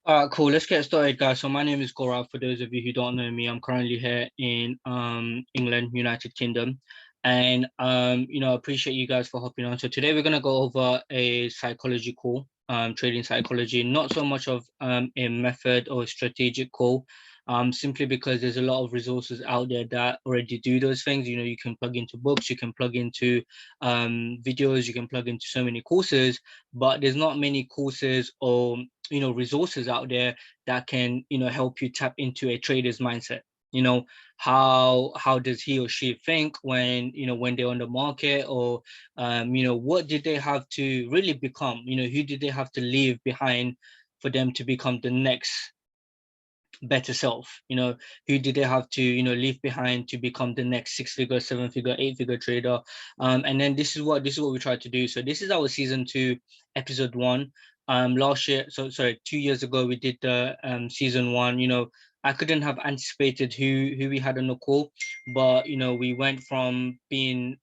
All right, cool. Let's get started, guys. So my name is Gaurav. For those of you who don't know me, I'm currently here in England, United Kingdom, and appreciate you guys for hopping on. So today we're gonna go over a psychology call, trading psychology. Not so much of a method or a strategic call, simply because there's a lot of resources out there that already do those things. You can plug into books, you can plug into videos, you can plug into so many courses, but there's not many courses or resources out there that can help you tap into a trader's mindset. How does he or she think when they're on the market, or what did they have to really become, who did they have to leave behind for them to become the next better self. Who did they have to leave behind to become the next 6-figure, 7-figure, 8-figure trader. And then this is what we tried to do. So this is our season 2, episode 1. Last year, so sorry, 2 years ago we did the season 1. I couldn't have anticipated who we had on the call, but we went from being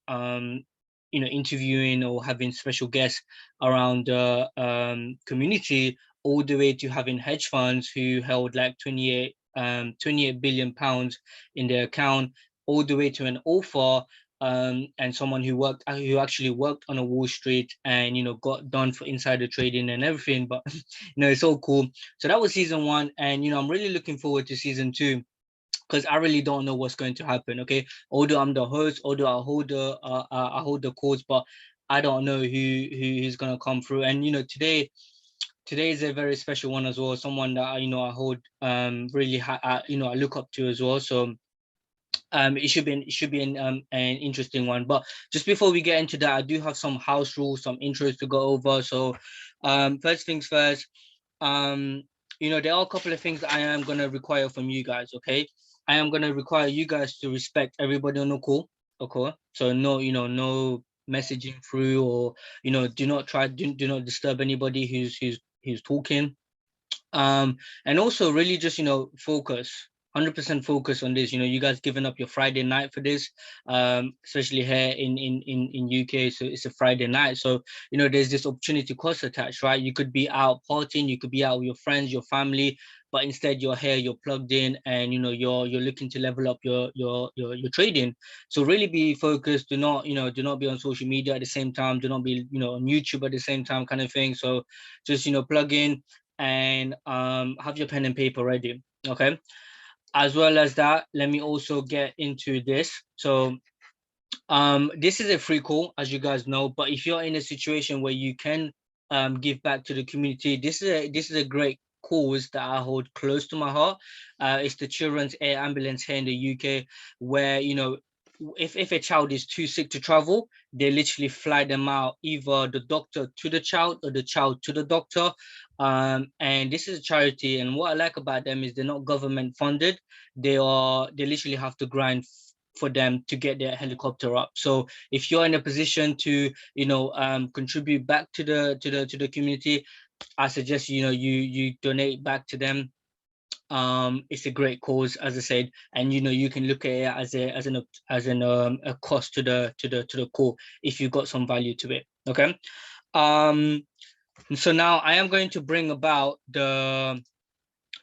interviewing or having special guests around the community, all the way to having hedge funds who held like 28 billion pounds in their account, all the way to an author, and someone who actually worked on a Wall Street and got done for insider trading and everything. But it's all cool. So that was season 1, and I'm really looking forward to season 2, because I really don't know what's going to happen. Okay, although I'm the host, although I hold the calls, but I don't know who's gonna come through. And today is a very special one as well. Someone that I hold really I look up to as well. So it should be an interesting one. But just before we get into that, I do have some house rules, some intros to go over. So first things first, there are a couple of things that I am gonna require from you guys. Okay, I am gonna require you guys to respect everybody on the call. Okay, so no messaging through, or do not disturb anybody who's talking. And also really just focus, 100% focus on this. You guys giving up your Friday night for this, especially here in UK. So it's a Friday night, so there's this opportunity cost attached, right? You could be out partying, you could be out with your friends, your family, but instead you're here, you're plugged in, and you're looking to level up your trading. So really be focused. Do not be on social media at the same time, do not be on YouTube at the same time, kind of thing. So just plug in and have your pen and paper ready. Okay, as well as that, let me also get into this. So this is a free call, as you guys know, but if you're in a situation where you can give back to the community, this is a great cause that I hold close to my heart. It's the Children's Air Ambulance here in the UK, where if a child is too sick to travel, they literally fly them out, either the doctor to the child or the child to the doctor. And this is a charity, and what I like about them is they're not government funded. They literally have to grind for them to get their helicopter up. So if you're in a position to contribute back to the community, I suggest you donate back to them. It's a great cause, as I said, and you can look at it as a cost to the core if you got some value to it. Okay. So now I am going to bring about the,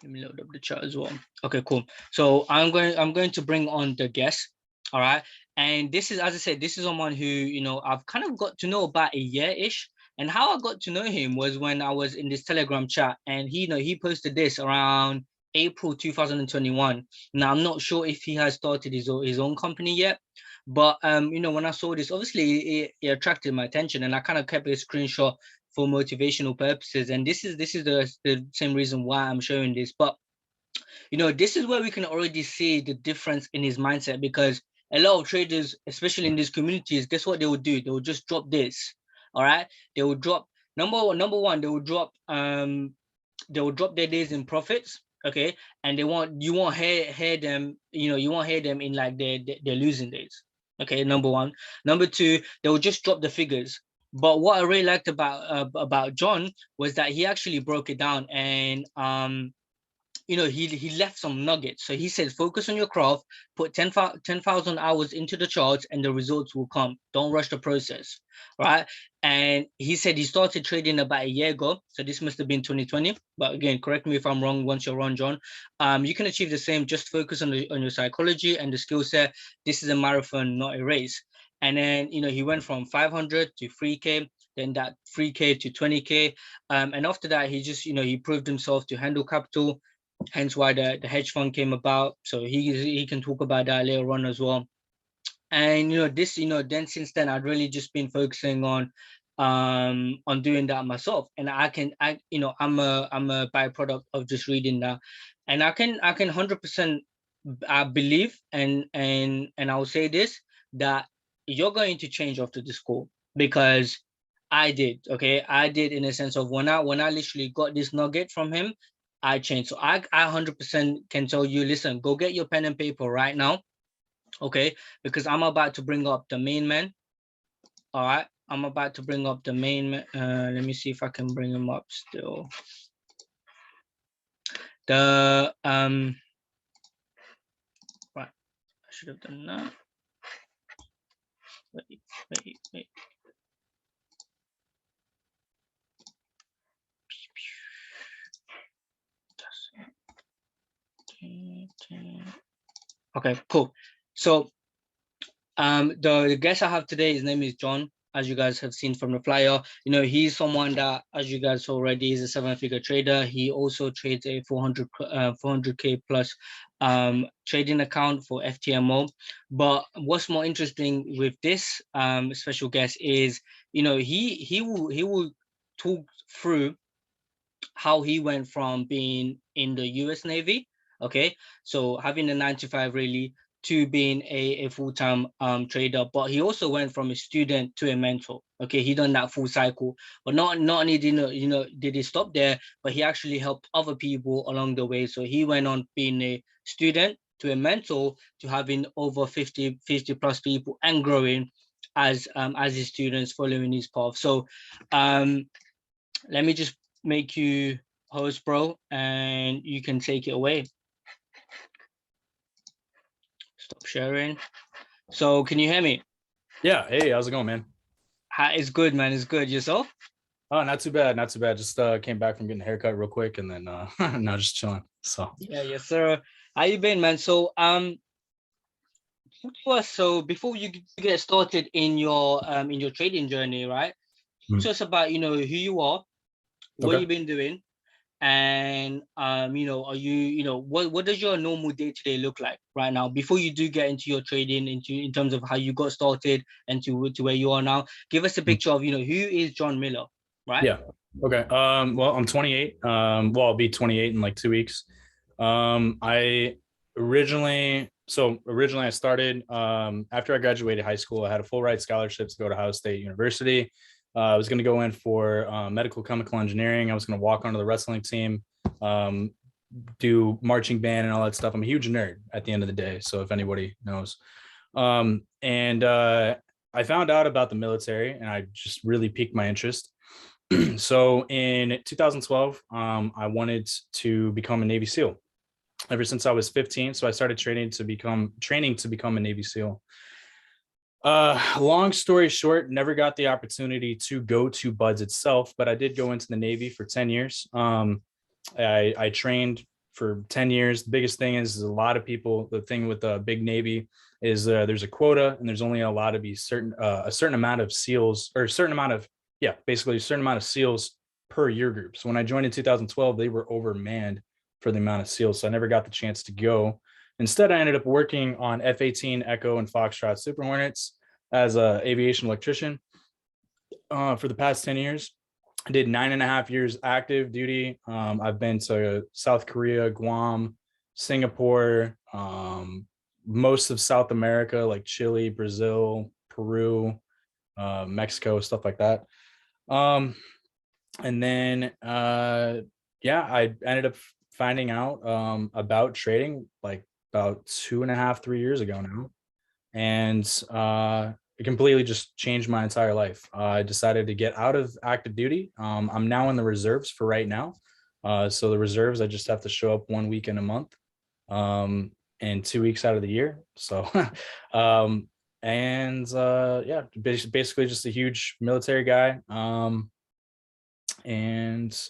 let me load up the chat as well. Okay, cool. So I'm going to bring on the guest. All right. And this is, as I said, this is someone who I've kind of got to know about a year-ish. And how I got to know him was when I was in this Telegram chat, and he posted this around April 2021. Now I'm not sure if he has started his own company yet, but when I saw this, obviously it attracted my attention, and I kind of kept a screenshot for motivational purposes. And this is the same reason why I'm showing this. But this is where we can already see the difference in his mindset, because a lot of traders, especially in these communities, guess what they would do? They would just drop this. All right, they would drop number one, they would drop their days in profits. Okay, and you won't hear them, you won't hear them in like their losing days. Okay, number one. Number two, they will just drop the figures. But what I really liked about John was that he actually broke it down, and he left some nuggets. So he said, focus on your craft, put 10,000 hours into the charts, and the results will come. Don't rush the process, right? And he said he started trading about a year ago. So this must have been 2020. But again, correct me if I'm wrong once you're on, John. You can achieve the same. Just focus on your psychology and the skill set. This is a marathon, not a race. And then, he went from 500 to 3K, then that 3K to 20K. And after that, he just, he proved himself to handle capital, hence why the hedge fund came about. So he can talk about that later on as well. And then since then I'd really just been focusing on doing that myself. And I'm a byproduct of just reading that. And I can 100% believe, and I'll say this, that you're going to change after this call, because I did. Okay, I did, in a sense of when I literally got this nugget from him, I changed. So I 100% can tell you, listen, go get your pen and paper right now, okay? Because I'm about to bring up the main man. All right, I'm about to bring up the main man. Let me see if I can bring him up still. Right, I should have done that. Wait. Okay, cool. So the guest I have today, his name is John. As you guys have seen from the flyer, he's someone that, as you guys already, is a 7-figure trader. He also trades a 400K plus trading account for FTMO. But what's more interesting with this special guest is, he will talk through how he went from being in the US Navy, okay, so having a 9 to 5 really, to being a full-time trader. But he also went from a student to a mentor. Okay, he done that full cycle. But not only did he stop there, but he actually helped other people along the way. So he went on being a student to a mentor to having over 50 plus people and growing as his students following his path. So let me just make you host, bro, and you can take it away. Stop sharing. So can you hear me? Yeah. Hey, how's it going, man? It's good, man. It's good. Yourself? Oh, not too bad. Not too bad. Just came back from getting a haircut real quick, and then now just chilling. So yeah, yes, sir. How you been, man? So so before you get started in your trading journey, right? Talk to us about who you are, what you've been doing, and are you what does your normal day-to-day look like right now before you do get into your trading, in terms of how you got started and to where you are now? Give us a picture of who is John Miller, right? yeah. Okay. Well, I'm 28. Well, I'll be 28 in like 2 weeks. I originally I started after I graduated high school. I had a full ride scholarship to go to Ohio State University. I was going to go in for medical chemical engineering. I was going to walk onto the wrestling team, do marching band and all that stuff. I'm a huge nerd at the end of the day. So if anybody knows, and I found out about the military and I just really piqued my interest. So in 2012, I wanted to become a Navy SEAL ever since I was 15. So I started training to become a Navy SEAL. Long story short, never got the opportunity to go to BUDS itself, but I did go into the Navy for 10 years. I trained for 10 years. The biggest thing is a lot of people, the thing with the big Navy is there's a quota and there's only allowed to be a certain amount of SEALs, or basically a certain amount of SEALs per year group. So when I joined in 2012, they were overmanned for the amount of SEALs. So I never got the chance to go. Instead, I ended up working on F-18 Echo and Foxtrot Super Hornets as an aviation electrician for the past 10 years. I did 9.5 years active duty. I've been to South Korea, Guam, Singapore, most of South America, like Chile, Brazil, Peru, Mexico, stuff like that. And then, I ended up finding out about trading like about 2.5, 3 years ago now. And it completely just changed my entire life. I decided to get out of active duty. I'm now in the reserves for right now. So the reserves, I just have to show up 1 week in a month, and 2 weeks out of the year. So, yeah, basically just a huge military guy. And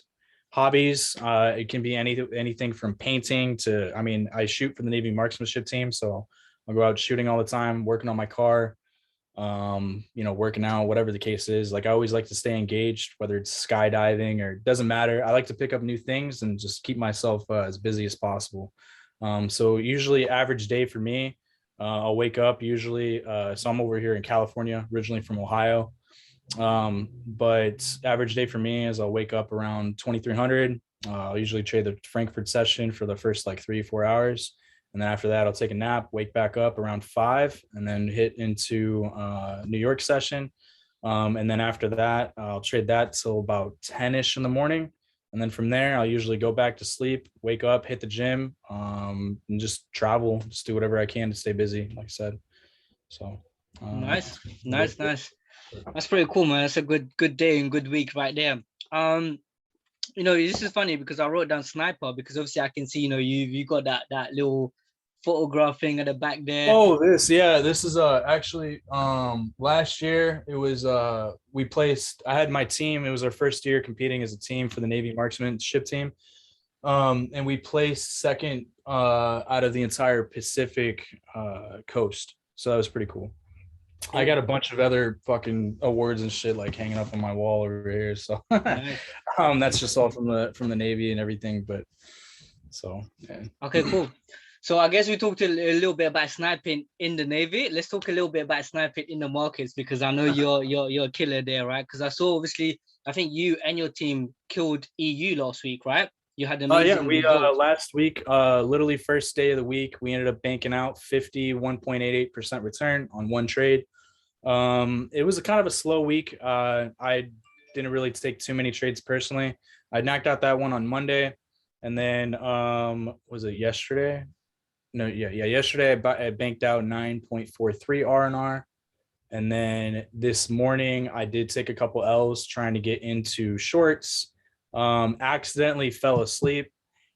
hobbies, it can be anything from painting to, I mean, I shoot for the Navy marksmanship team, so I'll go out shooting all the time, working on my car, working out, whatever the case is. Like, I always like to stay engaged, whether it's skydiving or it doesn't matter. I like to pick up new things and just keep myself as busy as possible. So usually average day for me, I'll wake up usually, so I'm over here in California, originally from Ohio. But average day for me is I'll wake up around 2300. I'll usually trade the Frankfurt session for the first like 3 or 4 hours. And then after that, I'll take a nap, wake back up around 5, and then hit into New York session. And then after that, I'll trade that till about 10-ish in the morning. And then from there, I'll usually go back to sleep, wake up, hit the gym, and just travel, just do whatever I can to stay busy, like I said. So Nice. That's pretty cool, man. That's a good day and good week right there. This is funny because I wrote down sniper because obviously I can see, you got that little photograph thing at the back there. Oh, this is actually last year it was I had my team. It was our first year competing as a team for the Navy marksmanship team. And we placed second out of the entire Pacific coast. So that was pretty cool. I got a bunch of other fucking awards and shit like hanging up on my wall over here. So Nice. that's just all from the Navy and everything. But so yeah. Okay, cool. So I guess we talked a little bit about sniping in the Navy. Let's talk a little bit about sniping in the markets because I know you're a killer there, right? Because I saw obviously I think you and your team killed EU last week, right? You had amazing We results. last week, literally first day of the week, we ended up banking out 51.88% return on one trade. It was a kind of a slow week. I didn't really take too many trades personally. I knocked out that one on Monday, and then was it yesterday? No, yesterday I banked out 9.43 R&R. And then this morning I did take a couple L's trying to get into shorts. Accidentally fell asleep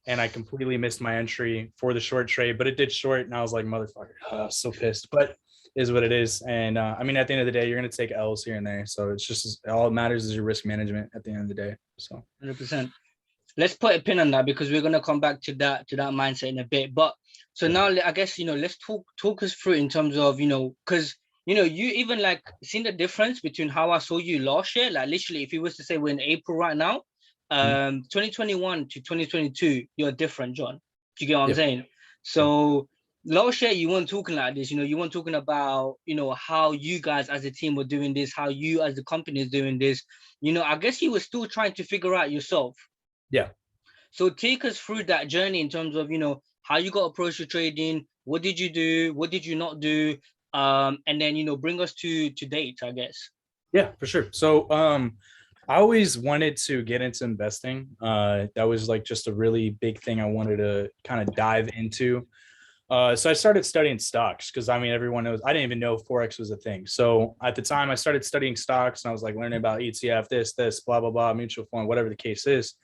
and I completely missed my entry for the short trade, but it did short and I was like, motherfucker, I was so pissed, but is what it is. And I mean, at the end of the day, you're going to take L's here and there. So it's just, all that matters is your risk management at the end of the day. So 100%. Let's put a pin on that because we're gonna come back to that mindset in a bit. But so now I guess let's talk us through in terms of because you even like seen the difference between how I saw you last year. Like literally, if you was to say we're in April right now, 2021 to 2022, you're different, John. Do you get what I'm saying? So last year you weren't talking like this. You weren't talking about how you guys as a team were doing this, how you as the company is doing this. I guess you were still trying to figure out yourself. Yeah. So take us through that journey in terms of, how you got approached to trading, what did you do, what did you not do, and then, bring us to date, I guess. Yeah, for sure. So I always wanted to get into investing. That was like just a really big thing I wanted to kind of dive into. So I started studying stocks because I mean, everyone knows I didn't even know Forex was a thing. So at the time I started studying stocks and I was like learning about ETF, this, blah, blah, blah, mutual fund, whatever the case is.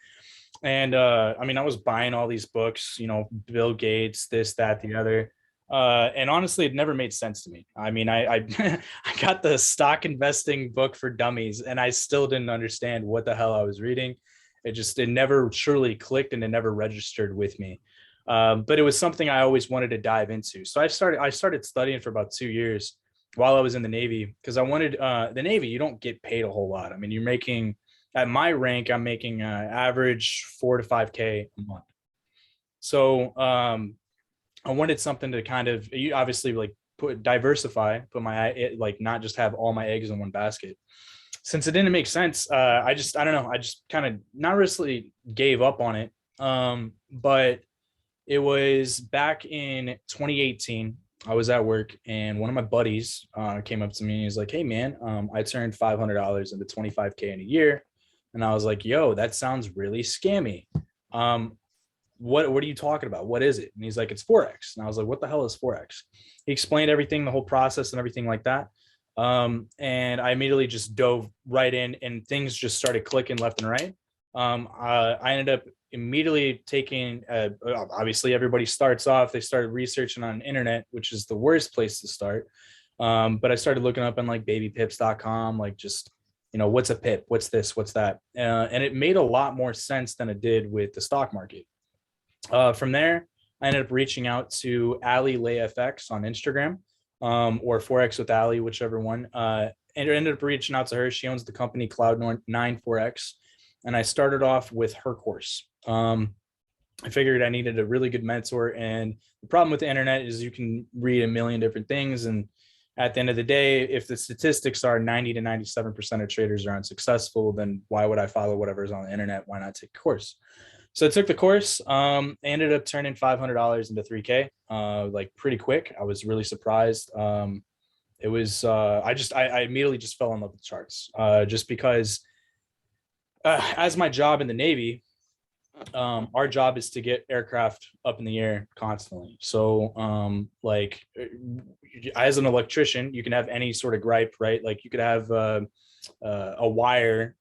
And I mean, I was buying all these books, Bill Gates, this, that, the other. And honestly, it never made sense to me. I mean, I I got the stock investing book for dummies and I still didn't understand what the hell I was reading. It never truly clicked and it never registered with me. But it was something I always wanted to dive into. So I started studying for about 2 years while I was in the Navy because I wanted the Navy. You don't get paid a whole lot. I mean, you're making at my rank, I'm making average 4 to 5K a month. So I wanted something to kind of, you obviously like diversify, put my like not just have all my eggs in one basket. Since it didn't make sense, I don't know. I just kind of not really gave up on it. But it was back in 2018. I was at work and one of my buddies came up to me and he's like, "Hey man, I turned $500 into 25K in a year." And I was like, "Yo, that sounds really scammy. What are you talking about? What is it?" And he's like, "It's Forex." And I was like, "What the hell is Forex?" He explained everything, the whole process and everything like that. And I immediately just dove right in and things just started clicking left and right. I ended up immediately taking, obviously everybody starts off, they started researching on the internet, which is the worst place to start. But I started looking up on like babypips.com, like just, what's a pip? What's this? What's that? And it made a lot more sense than it did with the stock market. From there, I ended up reaching out to Ali LayFX on Instagram, or Forex with Ali, whichever one. And I ended up reaching out to her. She owns the company Cloud9 Forex. And I started off with her course. I figured I needed a really good mentor. And the problem with the internet is you can read a million different things. And at the end of the day, if the statistics are 90 to 97% of traders are unsuccessful, then why would I follow whatever's on the internet? Why not take a course? So I took the course, ended up turning $500 into 3K, like pretty quick. I was really surprised. It was, I immediately just fell in love with the charts, just because as my job in the Navy, our job is to get aircraft up in the air constantly. So like as an electrician, you can have any sort of gripe, right? Like you could have a wire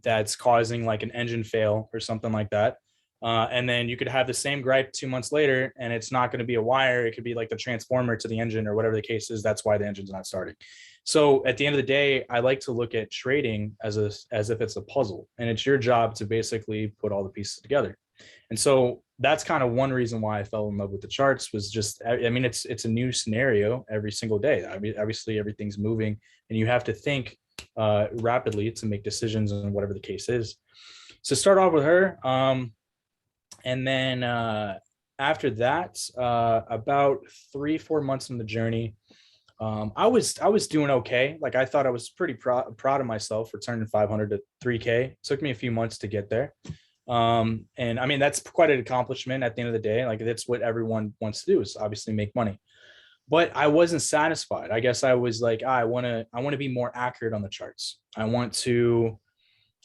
that's causing like an engine fail or something like that. And then you could have the same gripe 2 months later, and it's not going to be a wire. It could be like the transformer to the engine or whatever the case is. That's why the engine's not starting. So at the end of the day, I like to look at trading as if it's a puzzle, and it's your job to basically put all the pieces together. And so that's kind of one reason why I fell in love with the charts, was just, I mean, it's a new scenario every single day. I mean, obviously everything's moving, and you have to think rapidly to make decisions on whatever the case is. So start off with her. And then after that, about 3-4 months in the journey, I was doing okay. Like I thought I was pretty proud of myself for turning 500 to 3K. It took me a few months to get there. And I mean, that's quite an accomplishment at the end of the day. Like that's what everyone wants to do, is obviously make money. But I wasn't satisfied. I guess I was like, I want to be more accurate on the charts. I want to,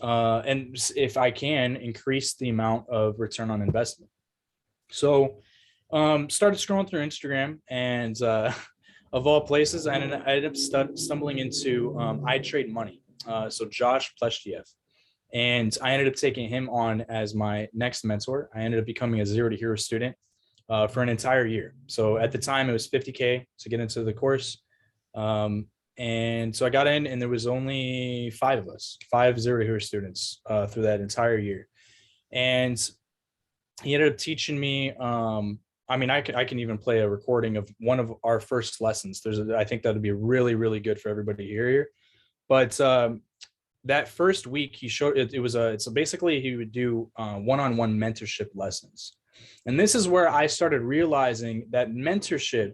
and if I can, increase the amount of return on investment. So started scrolling through Instagram, and of all places, I ended up stumbling into I Trade Money. So Josh Pleshtiev. And I ended up taking him on as my next mentor. I ended up becoming a Zero to Hero student for an entire year. So at the time, it was 50K to get into the course. And so I got in, and there was only 5 of us, 5 Zero to Hero students through that entire year. And he ended up teaching me, I mean, I can even play a recording of one of our first lessons. I think that'd be really, really good for everybody to hear here. But that first week he showed it, so basically he would do one-on-one mentorship lessons. And this is where I started realizing that mentorship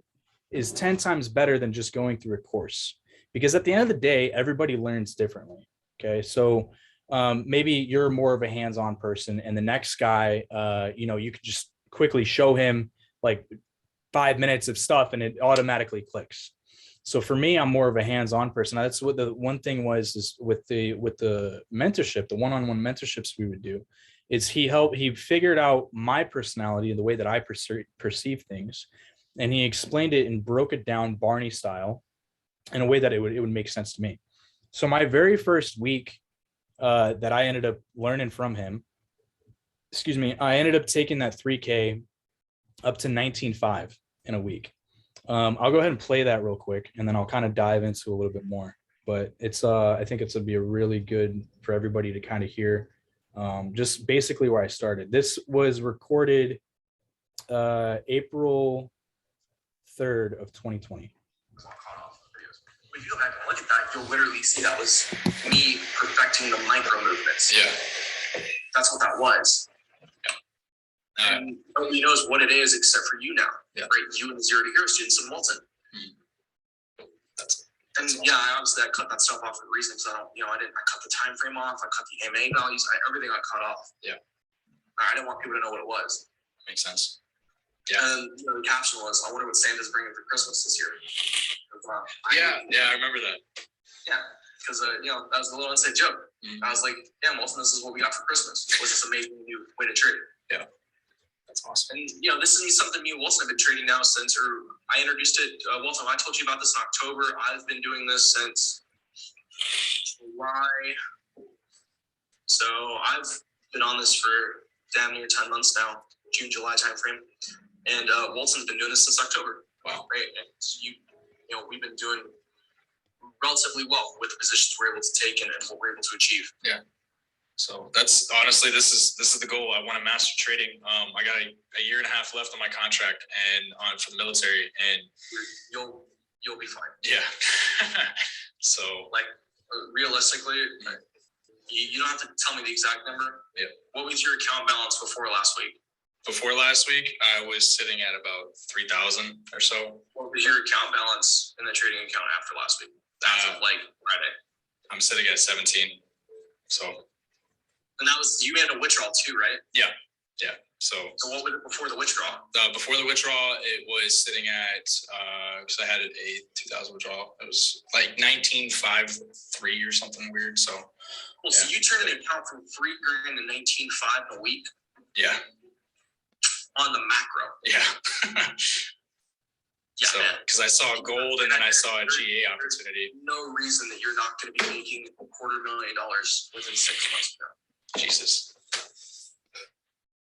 is 10 times better than just going through a course, because at the end of the day, everybody learns differently. Okay. So maybe you're more of a hands-on person, and the next guy, you could just quickly show him like 5 minutes of stuff and it automatically clicks. So for me, I'm more of a hands-on person. That's what the one thing was, is with the mentorship, the one-on-one mentorships we would do, is he figured out my personality and the way that I perceive things. And he explained it and broke it down Barney style in a way that it would make sense to me. So my very first week that I ended up learning from him, I ended up taking that 3K up to 19.5 in a week. I'll go ahead and play that real quick, and then I'll kind of dive into a little bit more. But it's I think it's gonna be a really good for everybody to kind of hear just basically where I started. This was recorded April 3rd of 2020. If you go back and look at that, you'll literally see that was me perfecting the micro movements. Yeah. That's what that was. And nobody knows what it is except for you now. Yeah. Right? You and the Zero to Hero students in Walton. Obviously I cut that stuff off for reasons. I cut the time frame off, I cut the MA values, everything I cut off. Yeah. I didn't want people to know what it was. Makes sense. Yeah. And the caption was, I wonder what Santa's bringing for Christmas this year. I remember that. Yeah, because that was a little inside joke. Mm-hmm. I was like, yeah, Molson, this is what we got for Christmas. It was this amazing new way to trade. Yeah, that's awesome. And this isn't something me and Wilson have been trading now since, or I introduced it. Wilson, I told you about this in October. I've been doing this since July. So I've been on this for damn near 10 months now, June, July timeframe. And Walton's been doing this since October. Wow. Right. And so we've been doing relatively well with the positions we're able to take and what we're able to achieve. Yeah. So that's honestly, this is the goal. I want to master trading. I got a year and a half left on my contract and for the military, and you'll be fine. Yeah. So like realistically, you don't have to tell me the exact number. Yeah. What was your account balance before last week? Before last week, I was sitting at about 3,000 or so. What was your account balance in the trading account after last week? As of like Friday. I'm sitting at 17. So. And that was, you had a withdrawal too, right? Yeah. Yeah. So what was it before the withdrawal? Before the withdrawal, it was sitting at, because I had a 2,000 withdrawal. It was like 19,503 or something weird. So. Well, yeah. So you turned an account from $3,000 to 19,500 in a week? Yeah. On the macro. Yeah. Yeah, so, because I saw gold and then I saw a GA opportunity. No reason that you're not going to be making $250,000 within 6 months now. Jesus.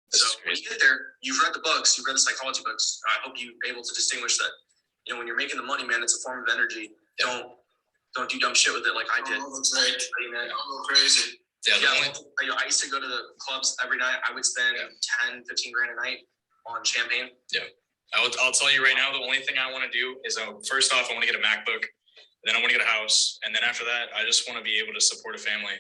So when you get there, you've read the books, you've read the psychology books. I hope you're able to distinguish that. When you're making the money, man, it's a form of energy. Yeah. Don't do dumb shit with it like I did. Oh, that's right. Crazy. Yeah. I used to go to the clubs every night. I would spend 10, 15 grand a night on champagne. Yeah. I'll tell you right now, the only thing I want to do is first off, I want to get a MacBook. Then I want to get a house. And then after that, I just want to be able to support a family.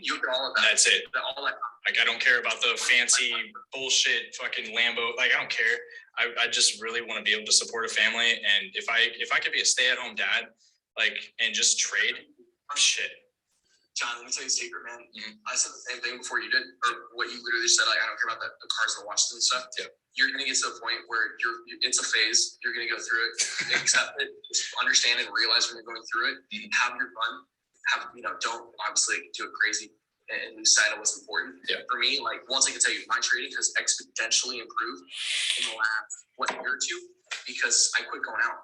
You get all of that. That's it. All that. Like, I don't care about the fancy bullshit fucking Lambo. Like, I don't care. I just really want to be able to support a family. And if I could be a stay-at-home dad, like, and just trade, shit. John, let me tell you a secret, man. Mm-hmm. I said the same thing before you did, or what you literally said. Like, I don't care about the cars and the watches and stuff. Yeah. You're going to get to a point where it's a phase. You're going to go through it, accept it, just understand and realize when you're going through it. Mm-hmm. Have your fun. Don't obviously do it crazy and lose sight of what's important. Yeah. For me, like, once I can tell you, my trading has exponentially improved in the last year or two because I quit going out.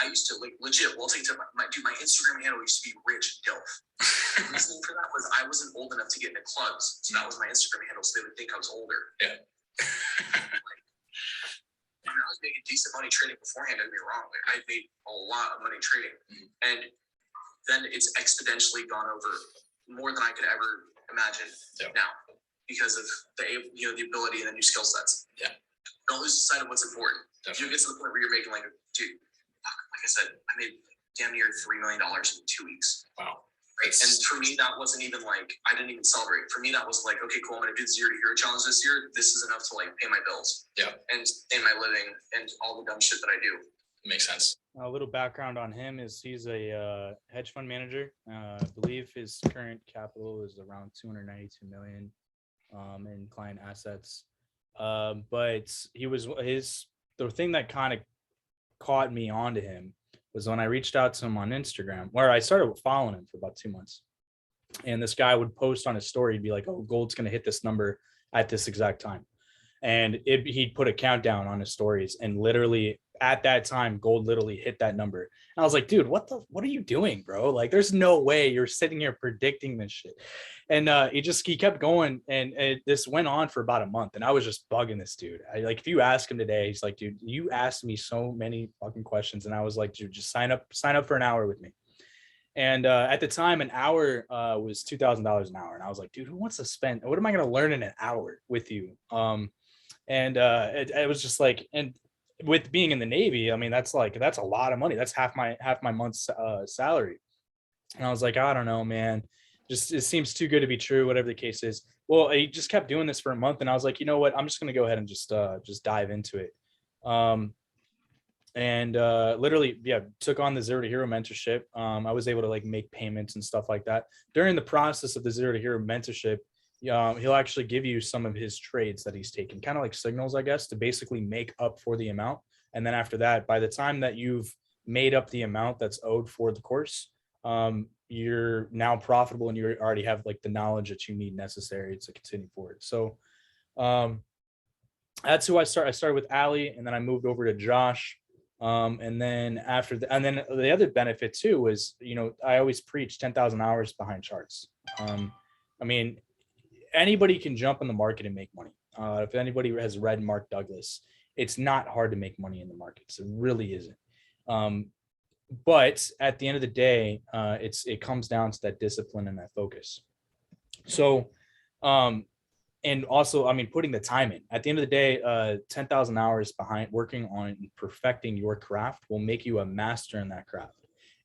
I used to legit. We'll take to my Instagram handle used to be Rich Dilf. The reason for that was I wasn't old enough to get into clubs, so that was my Instagram handle. So they would think I was older. Yeah. I was making decent money trading beforehand. Don't get me wrong. I made a lot of money trading, and then it's exponentially gone over more than I could ever imagine now because of the ability and the new skill sets. Yeah. Don't lose sight of what's important. Definitely. You get to the point where you're making like, dude, like I said, I made damn near $3 million in 2 weeks. Wow. Right. And for me, that wasn't even like, I didn't even celebrate. For me, that was like, okay, cool. I'm going to do the Zero to Hero challenge this year. This is enough to like pay my bills. Yeah. And my living and all the dumb shit that I do. Makes sense. A little background on him is he's a hedge fund manager. I believe his current capital is around 292 million in client assets. But the thing that kind of caught me onto him was when I reached out to him on Instagram, where I started following him for about 2 months. And this guy would post on his story, he'd be like, oh, gold's going to hit this number at this exact time. And he'd put a countdown on his stories. And literally at that time, gold literally hit that number. And I was like, dude, what are you doing, bro? Like, there's no way you're sitting here predicting this shit. And he kept going, and this went on for about a month, and I was just bugging this dude. If you ask him today, he's like, dude, you asked me so many fucking questions, and I was like, dude, just sign up for an hour with me. And at the time, an hour was $2,000 an hour, and I was like, dude, who wants to spend? What am I going to learn in an hour with you? It was just like, and with being in the Navy, I mean, that's a lot of money. That's half my month's salary. And I was like, I don't know, man. Just, it seems too good to be true, whatever the case is. Well, he just kept doing this for a month, and I was like, you know what? I'm just going to go ahead and just dive into it. Literally, took on the Zero to Hero mentorship. I was able to like make payments and stuff like that. During the process of the Zero to Hero mentorship, he'll actually give you some of his trades that he's taken, kind of like signals, I guess, to basically make up for the amount. And then after that, by the time that you've made up the amount that's owed for the course, you're now profitable, and you already have like the knowledge that you need necessary to continue forward. So that's who I started with Ali, and then I moved over to Josh. And then the other benefit too was, I always preach 10,000 hours behind charts. I mean, anybody can jump in the market and make money. If anybody has read Mark Douglas, it's not hard to make money in the markets. It really isn't. But at the end of the day, it comes down to that discipline and that focus. So, and also, I mean, putting the time in. At the end of the day, 10,000 hours behind working on perfecting your craft will make you a master in that craft.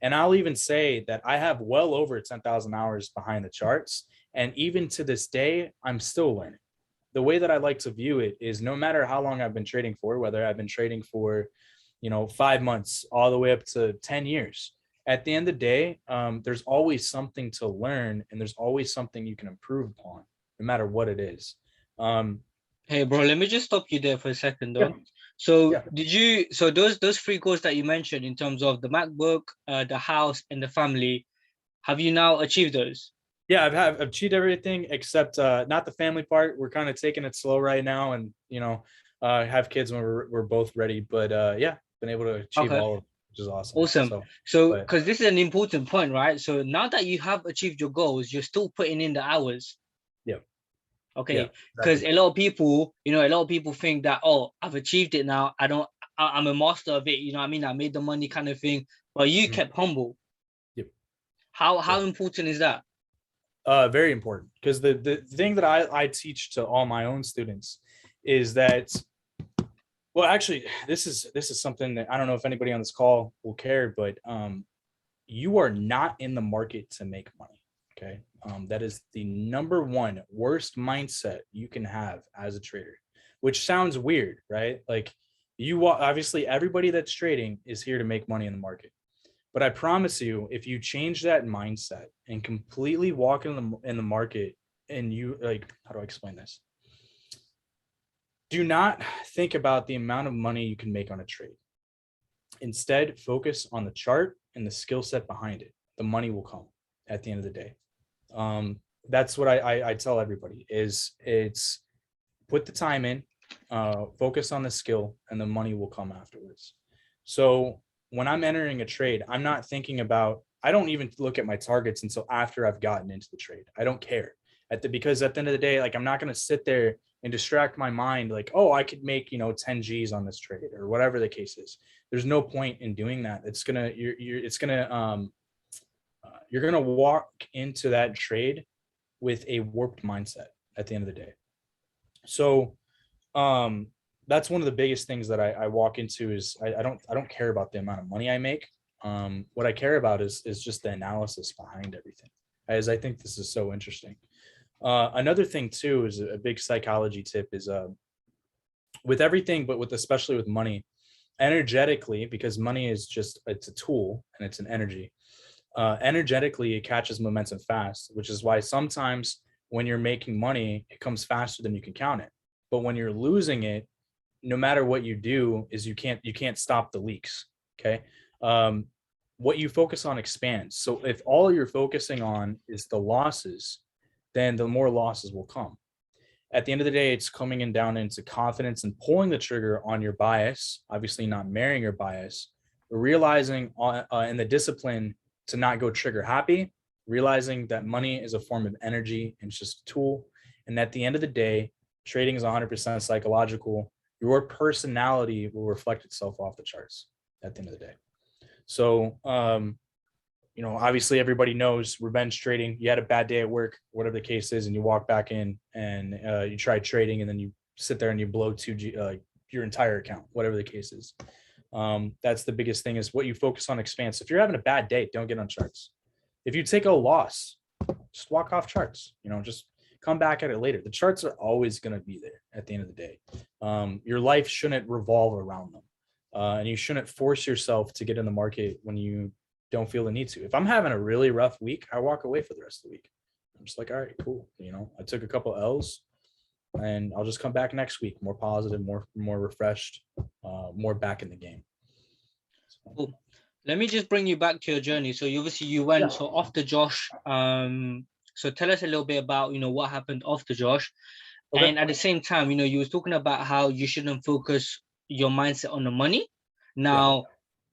And I'll even say that I have well over 10,000 hours behind the charts. And even to this day, I'm still learning. The way that I like to view it is no matter how long I've been trading for, whether I've been trading for, 5 months all the way up to 10 years, at the end of the day, there's always something to learn and there's always something you can improve upon, no matter what it is. Hey, bro, let me just stop you there for a second, though. Yeah. So Yeah. so those three goals that you mentioned in terms of the MacBook, the house, and the family, have you now achieved those? Yeah, I've achieved everything except not the family part. We're kind of taking it slow right now, and have kids when we're both ready. But yeah, been able to achieve all of it, which is awesome. Awesome. So because this is an important point, right? So now that you have achieved your goals, you're still putting in the hours. Yeah. Okay. Because a lot of people, a lot of people think that, oh, I've achieved it now. I'm a master of it. You know what I mean? I made the money kind of thing. But you kept humble. Yep. How important is that? Very important, because the thing that I teach to all my own students is that, well, actually, this is something that I don't know if anybody on this call will care, but you are not in the market to make money. Okay. That is the number one worst mindset you can have as a trader, which sounds weird, right? Like obviously everybody that's trading is here to make money in the market. But I promise you, if you change that mindset and completely walk in the market and you how do I explain this? Do not think about the amount of money you can make on a trade. Instead, focus on the chart and the skill set behind it. The money will come at the end of the day. That's what I tell everybody is it's put the time in, focus on the skill, and the money will come afterwards. So when I'm entering a trade, I'm not thinking about, I don't even look at my targets until after I've gotten into the trade. I don't care because at the end of the day, like I'm not going to sit there and distract my mind like, oh, I could make, 10 G's on this trade or whatever the case is. There's no point in doing that. You're going to walk into that trade with a warped mindset at the end of the day. So, that's one of the biggest things that I walk into is I don't care about the amount of money I make. What I care about is just the analysis behind everything, as I think this is so interesting. Another thing too is a big psychology tip is with everything, but especially with money, energetically, because money is it's a tool and it's an energy. Energetically, it catches momentum fast, which is why sometimes when you're making money, it comes faster than you can count it. But when you're losing it, no matter what you do, is you can't stop the leaks. Okay. What you focus on expands. So if all you're focusing on is the losses, then the more losses will come. At the end of the day, it's coming down into confidence and pulling the trigger on your bias, obviously not marrying your bias, but realizing in the discipline to not go trigger happy, realizing that money is a form of energy and it's just a tool. And at the end of the day, trading is 100% psychological. Your personality will reflect itself off the charts at the end of the day. So, obviously everybody knows revenge trading. You had a bad day at work, whatever the case is, and you walk back in and you try trading and then you sit there and you blow your entire account, whatever the case is. That's the biggest thing is what you focus on expands. If you're having a bad day, don't get on charts. If you take a loss, just walk off charts, just come back at it later. The charts are always going to be there at the end of the day. Your life shouldn't revolve around them. And you shouldn't force yourself to get in the market when you don't feel the need to. If I'm having a really rough week, I walk away for the rest of the week. I'm just like, all right, cool. I took a couple L's and I'll just come back next week, more positive, more refreshed, more back in the game. So. Cool. Let me just bring you back to your journey. So you went so after Josh. So tell us a little bit about, what happened after Josh. Okay. And at the same time, you was talking about how you shouldn't focus your mindset on the money. Now,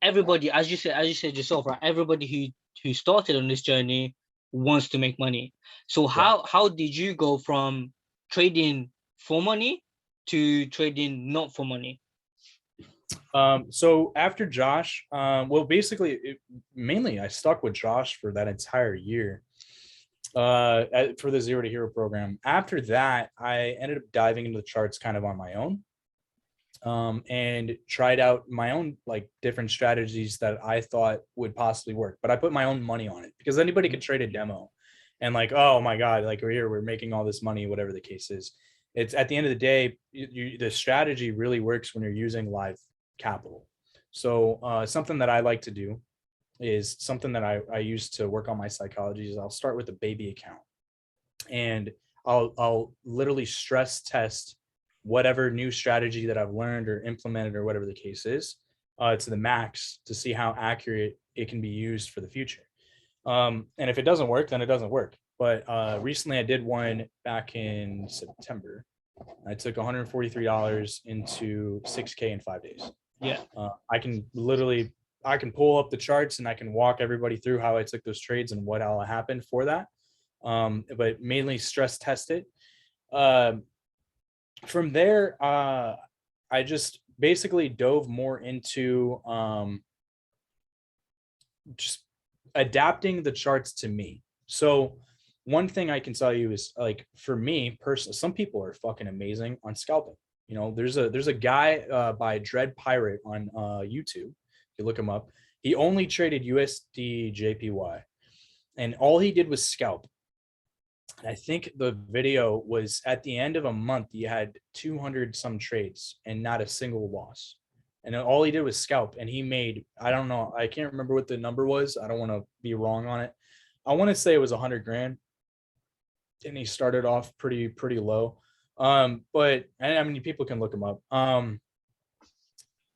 everybody, as you said yourself, right? Everybody who started on this journey wants to make money. So how did you go from trading for money to trading not for money? So after Josh, well, basically, mainly I stuck with Josh for that entire year for the Zero to Hero program. After that, I ended up diving into the charts kind of on my own, and tried out my own like different strategies that I thought would possibly work. But I put my own money on it because anybody could trade a demo and like, oh my God, like we're making all this money, whatever the case is. It's at the end of the day, the strategy really works when you're using live capital. So something that I like to do is something that I use to work on my psychology is I'll start with a baby account, and I'll literally stress test whatever new strategy that I've learned or implemented or whatever the case is to the max to see how accurate it can be used for the future. And if it doesn't work, then it doesn't work. But recently I did one back in September. I took $143 into 6K in 5 days. Yeah. I can pull up the charts and I can walk everybody through how I took those trades and what all happened for that. But mainly stress test it. From there, I just basically dove more into just adapting the charts to me. So one thing I can tell you is like, for me personally, some people are fucking amazing on scalping. You know, there's a guy by Dread Pirate on YouTube. You look him up. He only traded USD JPY, and all he did was scalp. And I think the video was at the end of a month, he had 200 some trades and not a single loss. And all he did was scalp, and he made, I don't know, I can't remember what the number was. I don't want to be wrong on it. I want to say it was 100 grand. And he started off pretty low. But I mean, people can look him up.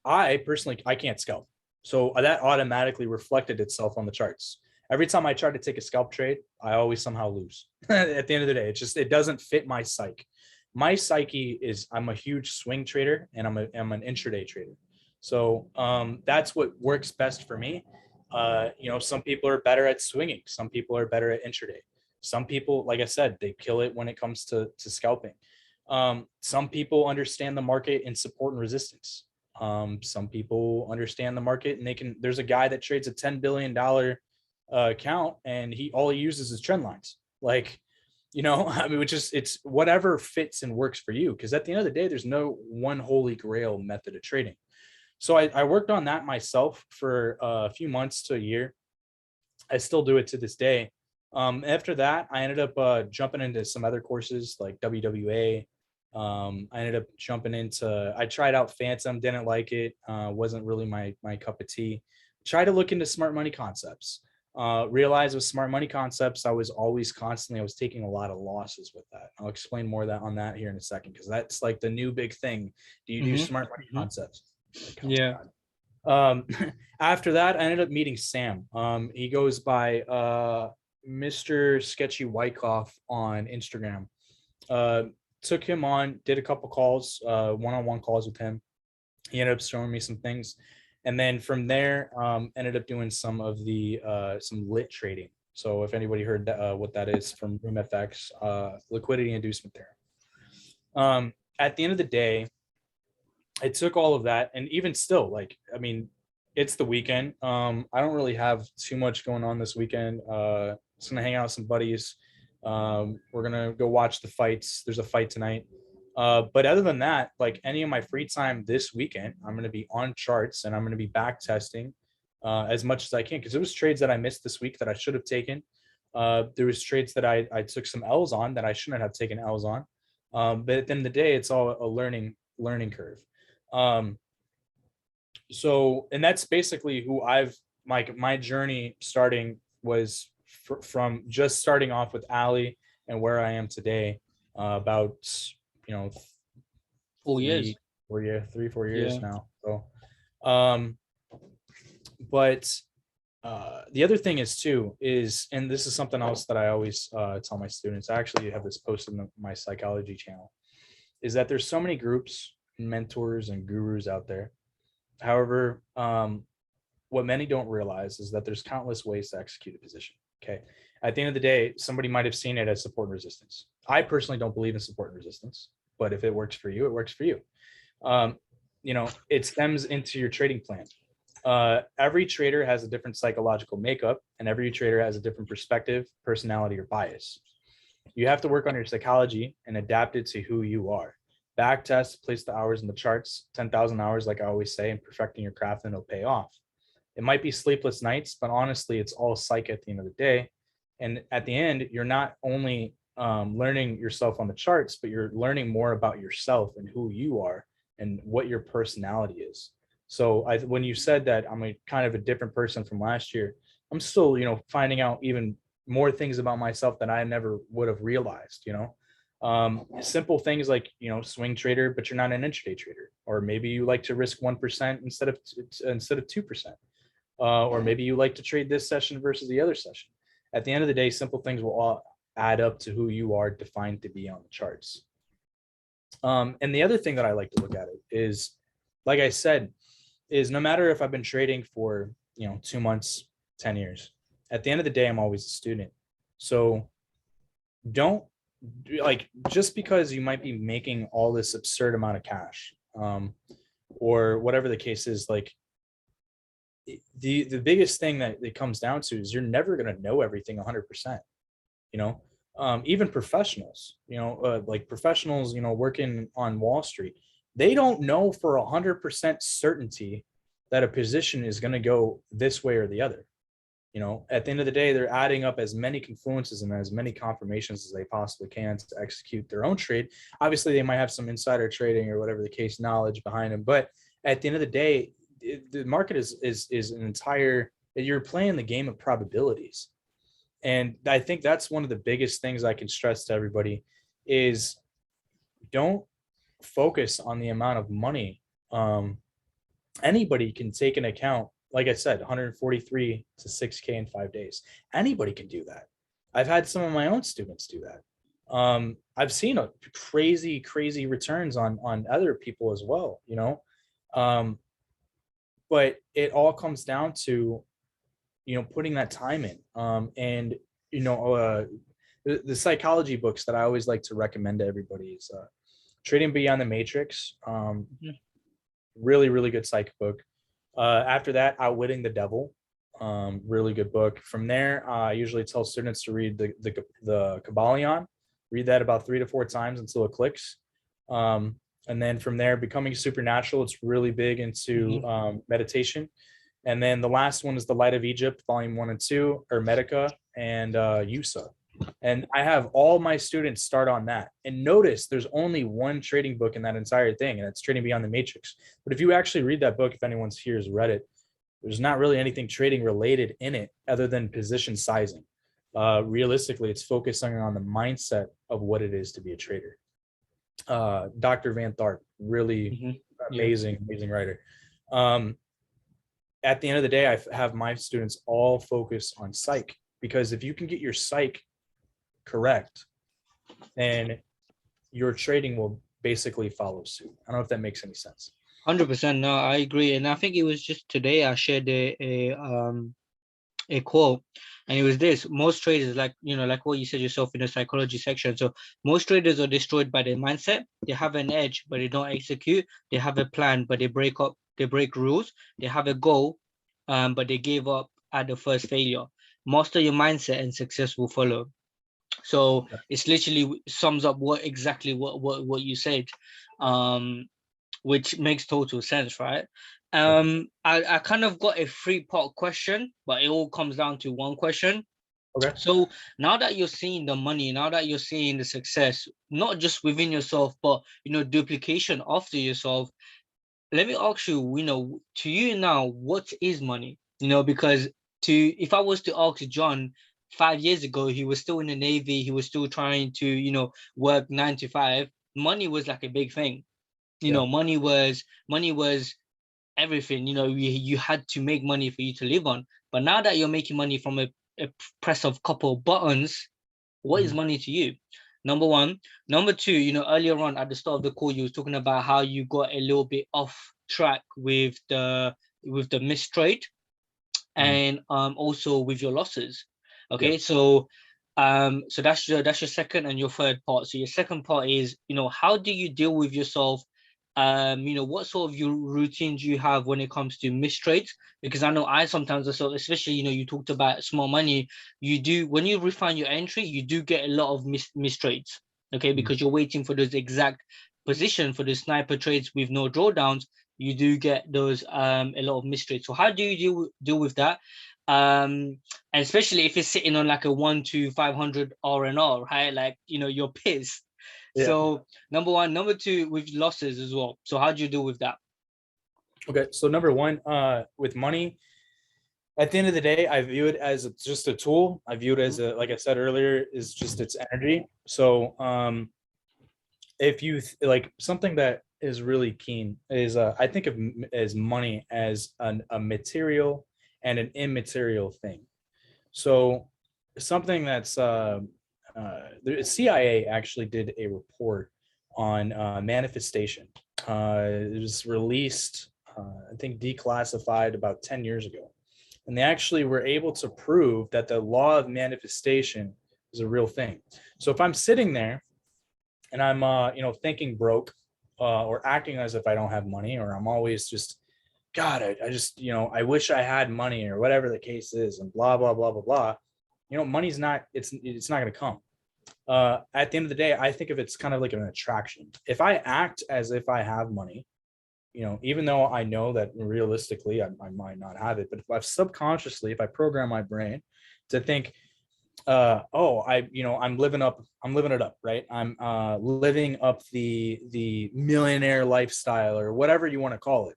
I personally, I can't scalp. So that automatically reflected itself on the charts. Every time I try to take a scalp trade, I always somehow lose. At the end of the day, it doesn't fit my psyche. My psyche is I'm a huge swing trader and I'm an intraday trader. So that's what works best for me. You know, some people are better at swinging. Some people are better at intraday. Some people, like I said, they kill it when it comes to scalping. Some people understand the market in support and resistance. Some people understand the market and there's a guy that trades a $10 billion account and all he uses is trend lines. Like, you know, I mean, it's whatever fits and works for you. Cause at the end of the day, there's no one holy grail method of trading. So I worked on that myself for a few months to a year. I still do it to this day. After that, I ended up jumping into some other courses like WWA. I ended up jumping into, I tried out Phantom, didn't like it. Wasn't really my cup of tea. Try to look into smart money concepts. Realized with smart money concepts, I was taking a lot of losses with that. I'll explain more on that here in a second, because that's like the new big thing. Do you do smart money concepts? Like, yeah. After that, I ended up meeting Sam. He goes by Mr. Sketchy Wyckoff on Instagram. Took him on, did a couple calls, one-on-one calls with him. He ended up showing me some things. And then from there, ended up doing some of the some lit trading. So if anybody heard what that is from Room FX, liquidity inducement there. At the end of the day, I took all of that, and even still, like, I mean, it's the weekend. I don't really have too much going on this weekend. Just gonna hang out with some buddies. We're gonna go watch the fights. There's a fight tonight. But other than that, like any of my free time this weekend, I'm gonna be on charts and I'm gonna be back testing as much as I can, because there was trades that I missed this week that I should have taken. There was trades that I took some L's on that I shouldn't have taken L's on. But at the end of the day, it's all a learning curve. So, and that's basically who my journey starting was from just starting off with Ali and where I am today, about, you know, 4 years now. So, but the other thing is too, and this is something else that I always tell my students, I actually have this posted in my psychology channel, is that there's so many groups, mentors and gurus out there. However, what many don't realize is that there's countless ways to execute a position. Okay. At the end of the day, somebody might have seen it as support and resistance. I personally don't believe in support and resistance, but if it works for you, it works for you. You know, it stems into your trading plan. Every trader has a different psychological makeup, and every trader has a different perspective, personality, or bias. You have to work on your psychology and adapt it to who you are. Back test, place the hours in the charts, 10,000 hours, like I always say, and perfecting your craft, and it'll pay off. It might be sleepless nights, but honestly, it's all psych at the end of the day. And at the end, you're not only learning yourself on the charts, but you're learning more about yourself and who you are and what your personality is. So when you said that I'm a kind of a different person from last year, I'm still, you know, finding out even more things about myself that I never would have realized, you know. Simple things like, you know, swing trader, but you're not an intraday trader, or maybe you like to risk 1% instead of 2%, or maybe you like to trade this session versus the other session. At the end of the day, simple things will all add up to who you are defined to be on the charts. And the other thing that I like to look at it is, like I said, is no matter if I've been trading for, you know, 2 months, 10 years, at the end of the day, I'm always a student. So don't, like, just because you might be making all this absurd amount of cash, or whatever the case is, like, the biggest thing that it comes down to is you're never going to know everything 100%, you know. Even professionals, you know, like professionals, you know, working on Wall Street, they don't know for 100% certainty that a position is going to go this way or the other. You know, at the end of the day, they're adding up as many confluences and as many confirmations as they possibly can to execute their own trade. Obviously, they might have some insider trading or whatever the case knowledge behind them, but at the end of the day, the market is an entire, you're playing the game of probabilities. And I think that's one of the biggest things I can stress to everybody is don't focus on the amount of money. Anybody can take an account, like I said, 143 to 6K in 5 days. Anybody can do that. I've had some of my own students do that. I've seen a crazy returns on other people as well, you know. But it all comes down to, you know, putting that time in. And, you know, the psychology books that I always like to recommend to everybody is Trading Beyond the Matrix. Really good psych book. After that, Outwitting the Devil. Really good book. From there, I usually tell students to read the Kabbalion. Read that about 3 to 4 times until it clicks. And then from there, Becoming Supernatural. It's really big into meditation. And then the last one is The Light of Egypt, Volume 1 and 2, Hermetica, and USA. And I have all my students start on that. And notice there's only one trading book in that entire thing, and it's Trading Beyond the Matrix. But if you actually read that book, if anyone's here has read it, there's not really anything trading related in it other than position sizing. Realistically, it's focusing on the mindset of what it is to be a trader. Dr. Van Tharp, really amazing writer. At the end of the day, I have my students all focus on psych, because if you can get your psych correct, then your trading will basically follow suit. I don't know if that makes any sense. 100%. No, I agree. And I think it was just today I shared a quote, and it was this: most traders, like, you know, like what you said yourself in the psychology section. So most traders are destroyed by their mindset. They have an edge, but they don't execute. They have a plan, but they break rules. They have a goal, but they gave up at the first failure. Master your mindset and success will follow. So it's literally sums up what you said, which makes total sense, right? I kind of got a 3-part question, but it all comes down to one question. Okay. So now that you're seeing the money, now that you're seeing the success, not just within yourself, but, you know, duplication after yourself, let me ask you, you know, to you now, what is money? You know, because if I was to ask John 5 years ago, he was still in the Navy, he was still trying to, you know, work 9 to 5. Money was like a big thing. You know, money was everything. You know, you had to make money for you to live on. But now that you're making money from a press of couple of buttons, what is money to you? Number one. Number two, you know, earlier on at the start of the call, you were talking about how you got a little bit off track with the missed trade, and also with your losses. Okay, so that's your second and your third part. So your second part is, how do you deal with yourself? What sort of your routines you have when it comes to missed trades? Because I know I sometimes, especially, you talked about small money, when you refine your entry, you do get a lot of missed trades, okay? Because you're waiting for those exact position for the sniper trades with no drawdowns, you do get those a lot of missed trades. So how do you deal with that? And especially if it's sitting on like a 1 to 500 R&R, right? Like, you're pissed. Yeah. So number one, number two, with losses as well. So how do you deal with that? Okay, so number one, with money, at the end of the day, I view it as just a tool. I view it as like I said earlier, is just its energy. So if you like something that is really keen is I think of as money as a material and an immaterial thing. So something that's the CIA actually did a report on manifestation. It was released, I think declassified about 10 years ago. And they actually were able to prove that the law of manifestation is a real thing. So if I'm sitting there and I'm, thinking broke or acting as if I don't have money, or I'm always just, God, I just, I wish I had money, or whatever the case is, and blah, blah, blah, blah, blah. Money's not, it's not going to come. At the end of the day, I think of it's kind of like an attraction. If I act as if I have money, even though I know that realistically I might not have it, but if I program my brain to think, I'm living it up, right? I'm living up the millionaire lifestyle, or whatever you want to call it.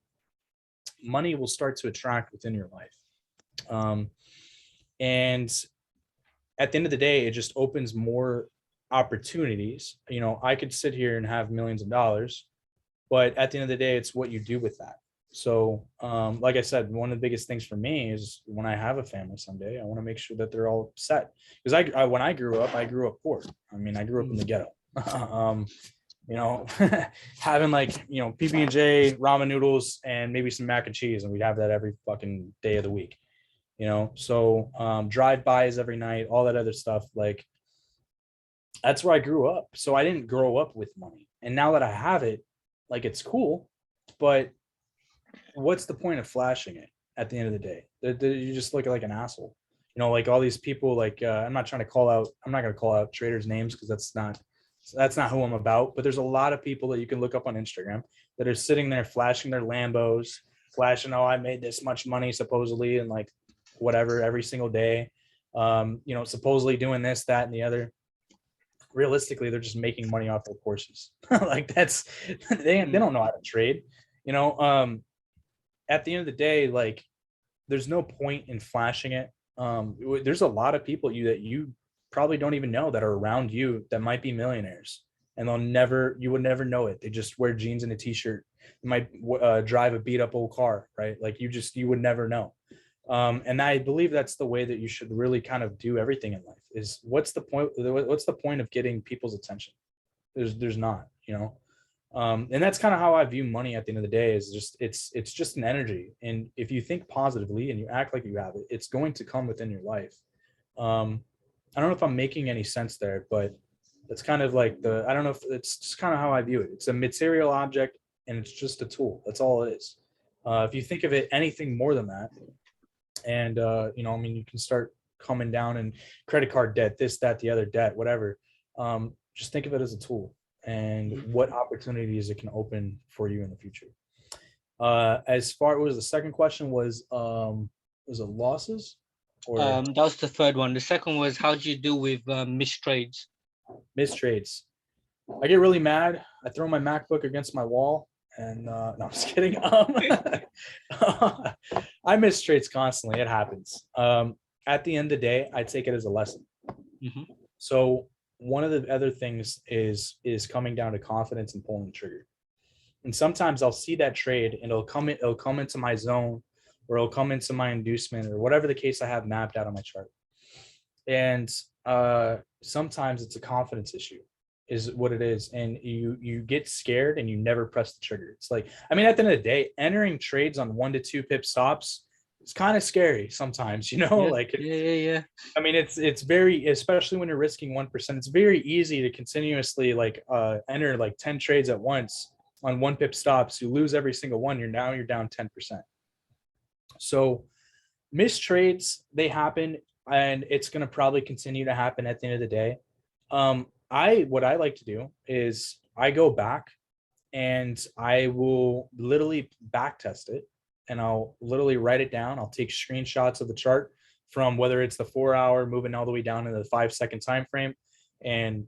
Money will start to attract within your life. And at the end of the day, it just opens more opportunities. I could sit here and have millions of dollars, but at the end of the day, it's what you do with that. So, like I said, one of the biggest things for me is when I have a family someday, I want to make sure that they're all set. Because when I grew up poor. I mean, I grew up in the ghetto. Having like, PB&J, ramen noodles, and maybe some mac and cheese, and we'd have that every fucking day of the week. So drive-bys every night, all that other stuff. Like, that's where I grew up. So I didn't grow up with money. And now that I have it, like, it's cool, but what's the point of flashing it at the end of the day? You just look like an asshole. Like all these people, like, I'm not going to call out traders' names, because that's not who I'm about. But there's a lot of people that you can look up on Instagram that are sitting there flashing their Lambos, flashing, oh, I made this much money supposedly, and like whatever every single day, supposedly doing this, that, and the other. Realistically, they're just making money off their courses. Like, that's, they don't know how to trade. At the end of the day, like, there's no point in flashing it. There's a lot of people that you probably don't even know that are around you that might be millionaires, and you would never know it. They just wear jeans and a t-shirt. They might drive a beat up old car, right? Like, you would never know. And I believe that's the way that you should really kind of do everything in life. Is what's the point of getting people's attention? There's not, and that's kind of how I view money at the end of the day. Is just it's just an energy, and if you think positively and you act like you have it, it's going to come within your life. I don't know if I'm making any sense there, but it's kind of like I don't know if it's just kind of how I view it. It's a material object, and it's just a tool. That's all it is. If you think of it anything more than that, and you can start coming down in credit card debt, this, that, the other debt, whatever. Just think of it as a tool, and what opportunities it can open for you in the future. As far as the second question was it losses? Or that was the third one. The second was, how do you deal with missed trades? Missed trades. I get really mad. I throw my MacBook against my wall, and no, I'm just kidding. I miss trades constantly. It happens. At the end of the day, I take it as a lesson. So one of the other things is coming down to confidence and pulling the trigger. And sometimes I'll see that trade, and it'll come into my zone, or it'll come into my inducement, or whatever the case I have mapped out on my chart. And sometimes it's a confidence issue, is what it is. And you get scared and you never press the trigger. It's like, I mean, at the end of the day, entering trades on 1 to 2 pip stops it's kind of scary sometimes, you know, like yeah. I mean, it's very, especially when you're risking 1%, it's very easy to continuously like enter like 10 trades at once on 1 pip stops. You lose every single one. You're down 10%. So missed trades, they happen, and it's going to probably continue to happen at the end of the day. What I like to do is I go back and I will literally back test it, and I'll literally write it down. I'll take screenshots of the chart from whether it's the 4 hour moving all the way down into the 5 second time frame, and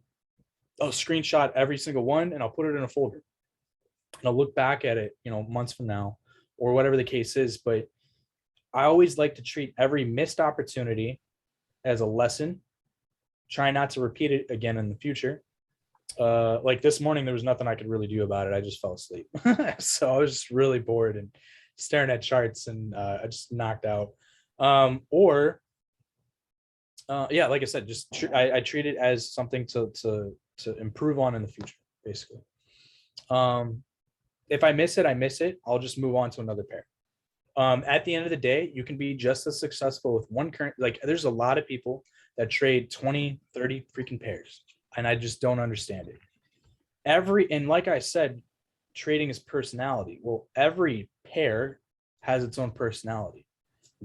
I'll screenshot every single one and I'll put it in a folder. And I'll look back at it, you know, months from now or whatever the case is. But I always like to treat every missed opportunity as a lesson. Try not to repeat it again in the future. Like this morning, there was nothing I could really do about it. I just fell asleep. So I was just really bored and staring at charts, and I just knocked out. Yeah, like I said, just I treat it as something to improve on in the future, basically. If I miss it, I miss it. I'll just move on to another pair. At the end of the day, you can be just as successful with one current. Like there's a lot of people that trade 20, 30 freaking pairs, and I just don't understand it. And like I said, trading is personality. Well, every pair has its own personality.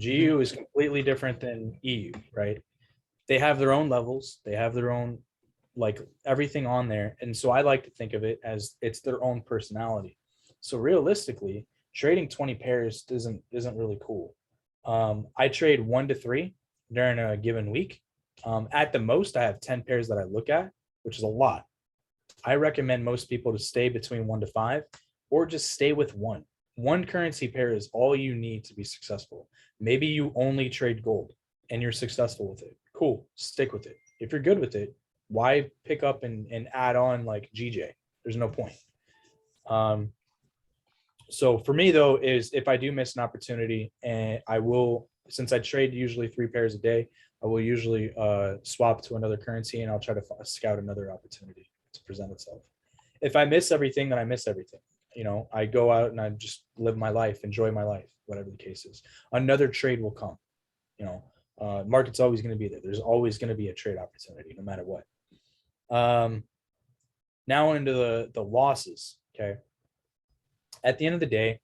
GU is completely different than EU, right? They have their own levels. They have their own, like everything on there. And so I like to think of it as it's their own personality. So realistically, trading 20 pairs isn't really cool. I trade 1 to 3 during a given week. At the most, I have 10 pairs that I look at, which is a lot. I recommend most people to stay between 1 to 5, or just stay with one. One currency pair is all you need to be successful. Maybe you only trade gold and you're successful with it. Cool, stick with it. If you're good with it, why pick up and add on like GJ? There's no point. So for me though, is if I do miss an opportunity, and I will, since I trade usually 3 pairs a day, I will usually swap to another currency, and I'll try to scout another opportunity to present itself. If I miss everything, then I miss everything. You know, I go out and I just live my life, enjoy my life, whatever the case is. Another trade will come. You know, market's always going to be there. There's always going to be a trade opportunity, no matter what. Now into the losses. Okay. At the end of the day,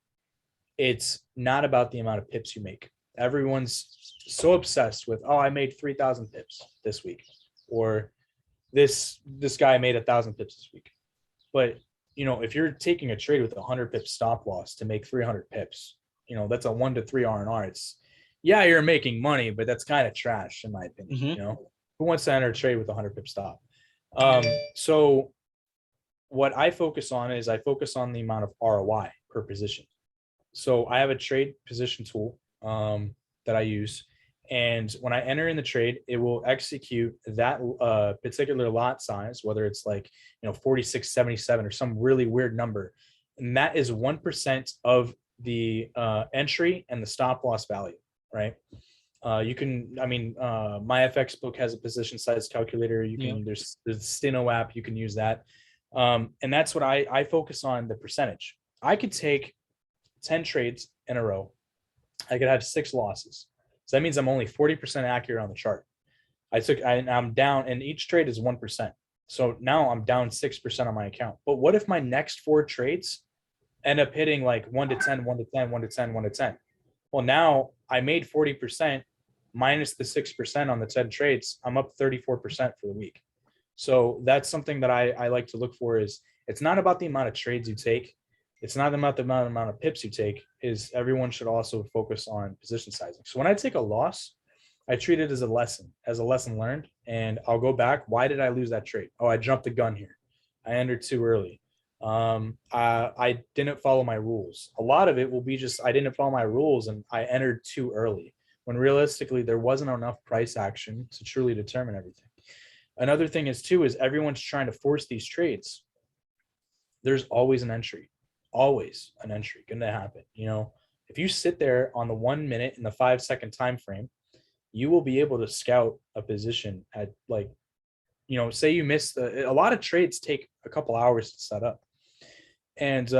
it's not about the amount of pips you make. Everyone's so obsessed with, oh, I made 3,000 pips this week, or this guy made 1,000 pips this week. But you know, if you're taking a trade with 100 pip stop loss to make 300 pips, you know, that's a 1 to 3 R&R. It's, yeah, you're making money, but that's kind of trash in my opinion. You know, who wants to enter a trade with 100 pip stop? So what I focus on is I focus on the amount of ROI per position. So I have a trade position tool that I use. And when I enter in the trade, it will execute that particular lot size, whether it's like, you know, 4677 or some really weird number. And that is 1% of the entry and the stop loss value, right? You can, I mean, my FX book has a position size calculator. You can, there's the Steno app, you can use that. And that's what I focus on, the percentage. I could take 10 trades in a row. I could have 6 losses. So that means I'm only 40% accurate on the chart. I'm down, and each trade is 1%. So now I'm down 6% on my account. But what if my next 4 trades end up hitting like 1 to 10, 1 to 10, 1 to 10, 1 to 10? Well, now I made 40% minus the 6% on the 10 trades. I'm up 34% for the week. So that's something that I like to look for. Is it's not about the amount of trades you take. It's not about the amount of pips you take. Is everyone should also focus on position sizing. So when I take a loss, I treat it as a lesson learned, and I'll go back. Why did I lose that trade? Oh, I jumped the gun here. I entered too early. I didn't follow my rules. A lot of it will be just I didn't follow my rules and I entered too early, when realistically there wasn't enough price action to truly determine everything. Another thing is everyone's trying to force these trades. There's always an entry going to happen. You know, if you sit there on the 1 minute and the 5 second time frame, you will be able to scout a position at, like, you know, say you miss a lot of trades take a couple hours to set up. And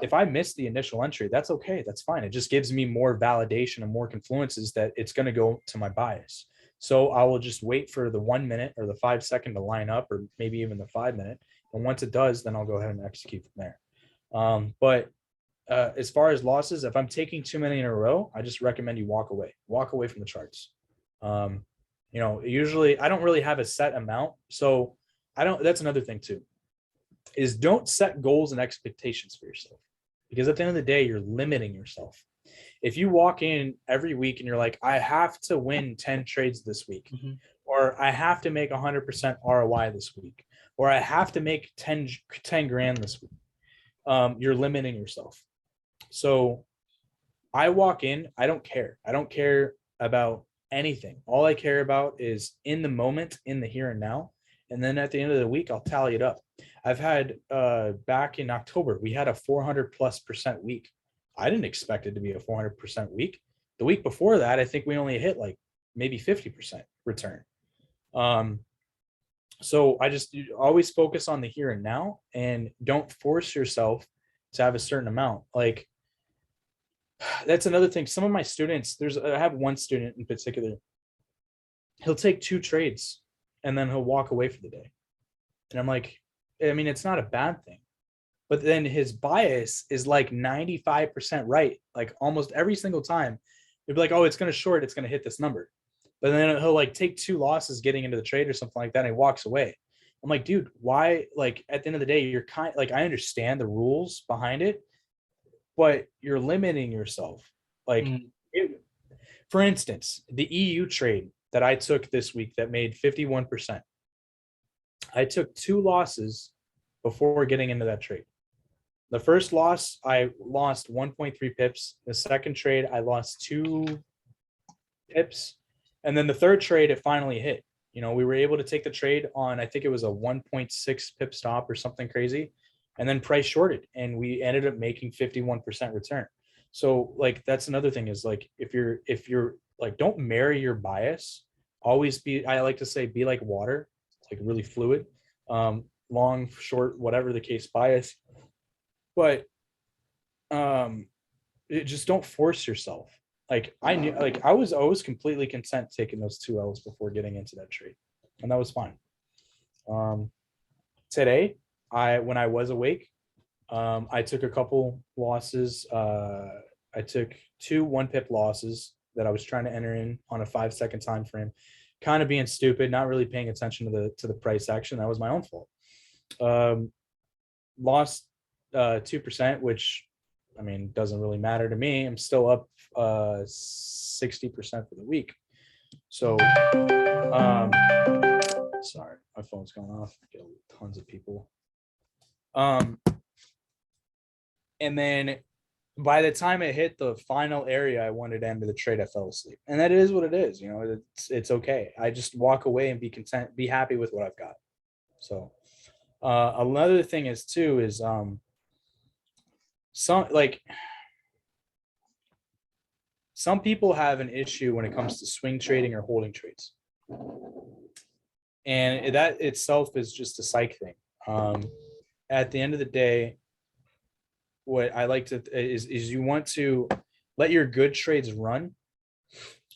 if I miss the initial entry, that's okay. That's fine. It just gives me more validation and more confluences that it's going to go to my bias. So I will just wait for the 1 minute or the 5 second to line up, or maybe even the 5 minute. And once it does, then I'll go ahead and execute from there. But as far as losses, if I'm taking too many in a row, I just recommend you walk away from the charts. You know, usually I don't really have a set amount. So that's another thing too, is don't set goals and expectations for yourself, because at the end of the day, you're limiting yourself. If you walk in every week and you're like, I have to win 10 trades this week, or I have to make 100% ROI this week, or I have to make 10 grand this week, you're limiting yourself. So I walk in, I don't care. I don't care about anything. All I care about is in the moment, in the here and now. And then at the end of the week, I'll tally it up. I've had back in October, we had a 400+% week. I didn't expect it to be a 400% week. The week before that, I think we only hit like maybe 50% return. So you always focus on the here and now, and don't force yourself to have a certain amount. Like, that's another thing. Some of my students, I have one student in particular, he'll take 2 trades and then he'll walk away for the day. And I'm like, I mean, it's not a bad thing, but then his bias is like 95% right. Like almost every single time he'll be like, oh, it's going to short, it's going to hit this number. But then he'll like take 2 losses getting into the trade or something like that, and he walks away. I'm like, dude, why? Like, at the end of the day, you're I understand the rules behind it, but you're limiting yourself. Like, for instance, the EU trade that I took this week that made 51%. I took 2 losses before getting into that trade. The first loss, I lost 1.3 pips. The second trade, I lost 2 pips. And then the third trade, it finally hit. You know, we were able to take the trade on, I think it was a 1.6 pip stop or something crazy, and then price shorted, and we ended up making 51% return. So like, that's another thing, is like, if you're like, don't marry your bias. Always I like to say, be like water, like really fluid, long, short, whatever the case, bias. But just don't force yourself. Like, I knew, like, I was completely content taking those 2 L's before getting into that trade, and that was fine. Today, when I was awake, I took a couple losses. I took 2 1-pip losses that I was trying to enter in on a 5-second time frame, kind of being stupid, not really paying attention to the price action. That was my own fault. Lost 2%, which, I mean, doesn't really matter to me. I'm still up 60% for the week. So sorry, my phone's going off. I get tons of people. And then by the time it hit the final area I wanted to end the trade, I fell asleep. And that is what it is. You know, it's okay. I just walk away and be content, be happy with what I've got. So another thing is too, is some people have an issue when it comes to swing trading or holding trades. And that itself is just a psych thing. At the end of the day, what I like to is you want to let your good trades run.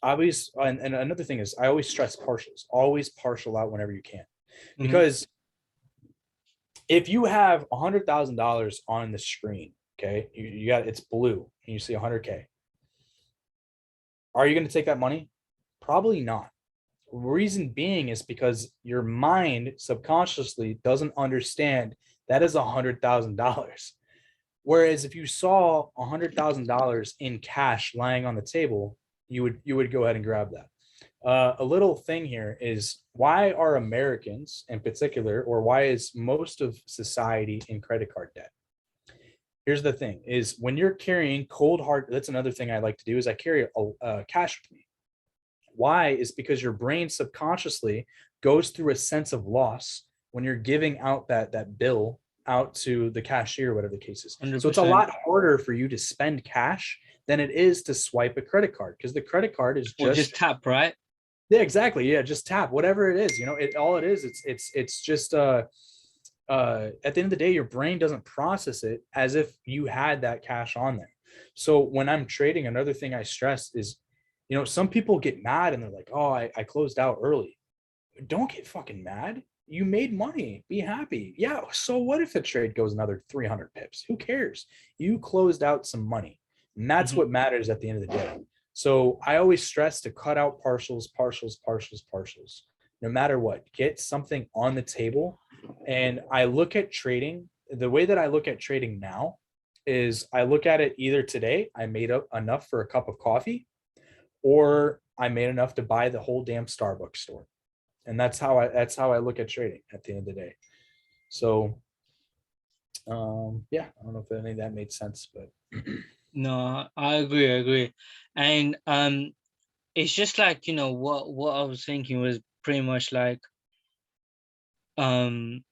Always, and another thing is, I always stress partials. Always partial out whenever you can, because if you have $100,000 on the screen, okay, you got, it's blue and you see 100K. Are you going to take that money? Probably not. Reason being is because your mind subconsciously doesn't understand that is $100,000. Whereas if you saw $100,000 in cash lying on the table, you would go ahead and grab that. A little thing here is, why are Americans in particular, or why is most of society in credit card debt? Here's the thing, is when you're carrying cold hard, that's another thing I like to do, is I carry a cash with me. Why? Is because your brain subconsciously goes through a sense of loss when you're giving out that bill out to the cashier, whatever the case is. 100%. So it's a lot harder for you to spend cash than it is to swipe a credit card, because the credit card is just tap, right? Yeah, exactly. Yeah, just tap, whatever it is. You know, all it is, it's just at the end of the day, your brain doesn't process it as if you had that cash on there. So when I'm trading, another thing I stress is, you know, some people get mad and they're like, oh, I closed out early. Don't get fucking mad. You made money. Be happy. Yeah. So what if the trade goes another 300 pips? Who cares? You closed out some money. And that's what matters at the end of the day. So I always stress to cut out partials, no matter what. Get something on the table. And I look at trading, the way that I look at trading now is I look at it either today, I made up enough for a cup of coffee, or I made enough to buy the whole damn Starbucks store. And that's how I look at trading at the end of the day. So yeah, I don't know if any of that made sense, but No, I agree. And it's just like, you know, what I was thinking was pretty much like, wait,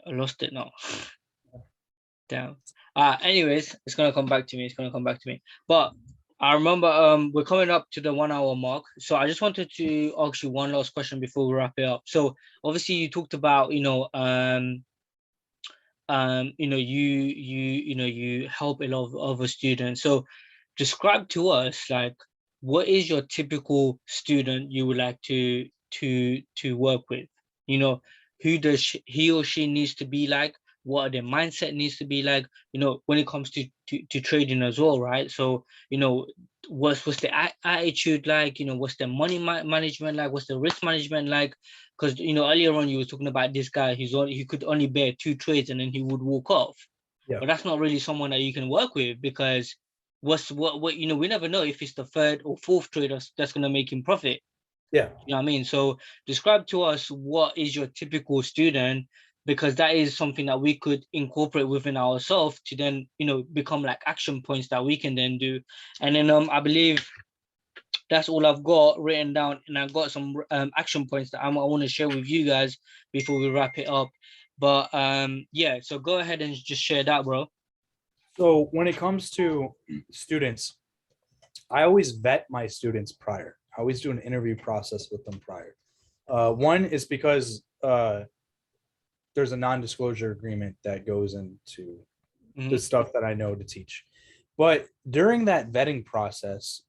I lost it now. Damn. Anyways, it's gonna come back to me. But I remember we're coming up to the 1 hour mark. So I just wanted to ask you one last question before we wrap it up. So obviously you talked about, you know, you help a lot of other students. So describe to us, like, what is your typical student you would like to work with? You know, who does he or she needs to be like? What their mindset needs to be like? You know, when it comes to trading as well, right? So, you know, what's the attitude like? You know, what's the money management like? What's the risk management like? Because, you know, earlier on you were talking about this guy. He could only bear 2 trades and then he would walk off. yeah, But that's not really someone that you can work with, because what you know, we never know if it's the 3rd or 4th trade that's going to make him profit. yeah. You know what I mean? So describe to us what is your typical student, because that is something that we could incorporate within ourselves to then, you know, become like action points that we can then do. And then I believe that's all I've got written down, and I've got some action points that I want to share with you guys before we wrap it up. But yeah, so go ahead and just share that, bro. So when it comes to students, I always vet my students prior. I always do an interview process with them prior. One is because there's a non-disclosure agreement that goes into the stuff that I know to teach. But during that vetting process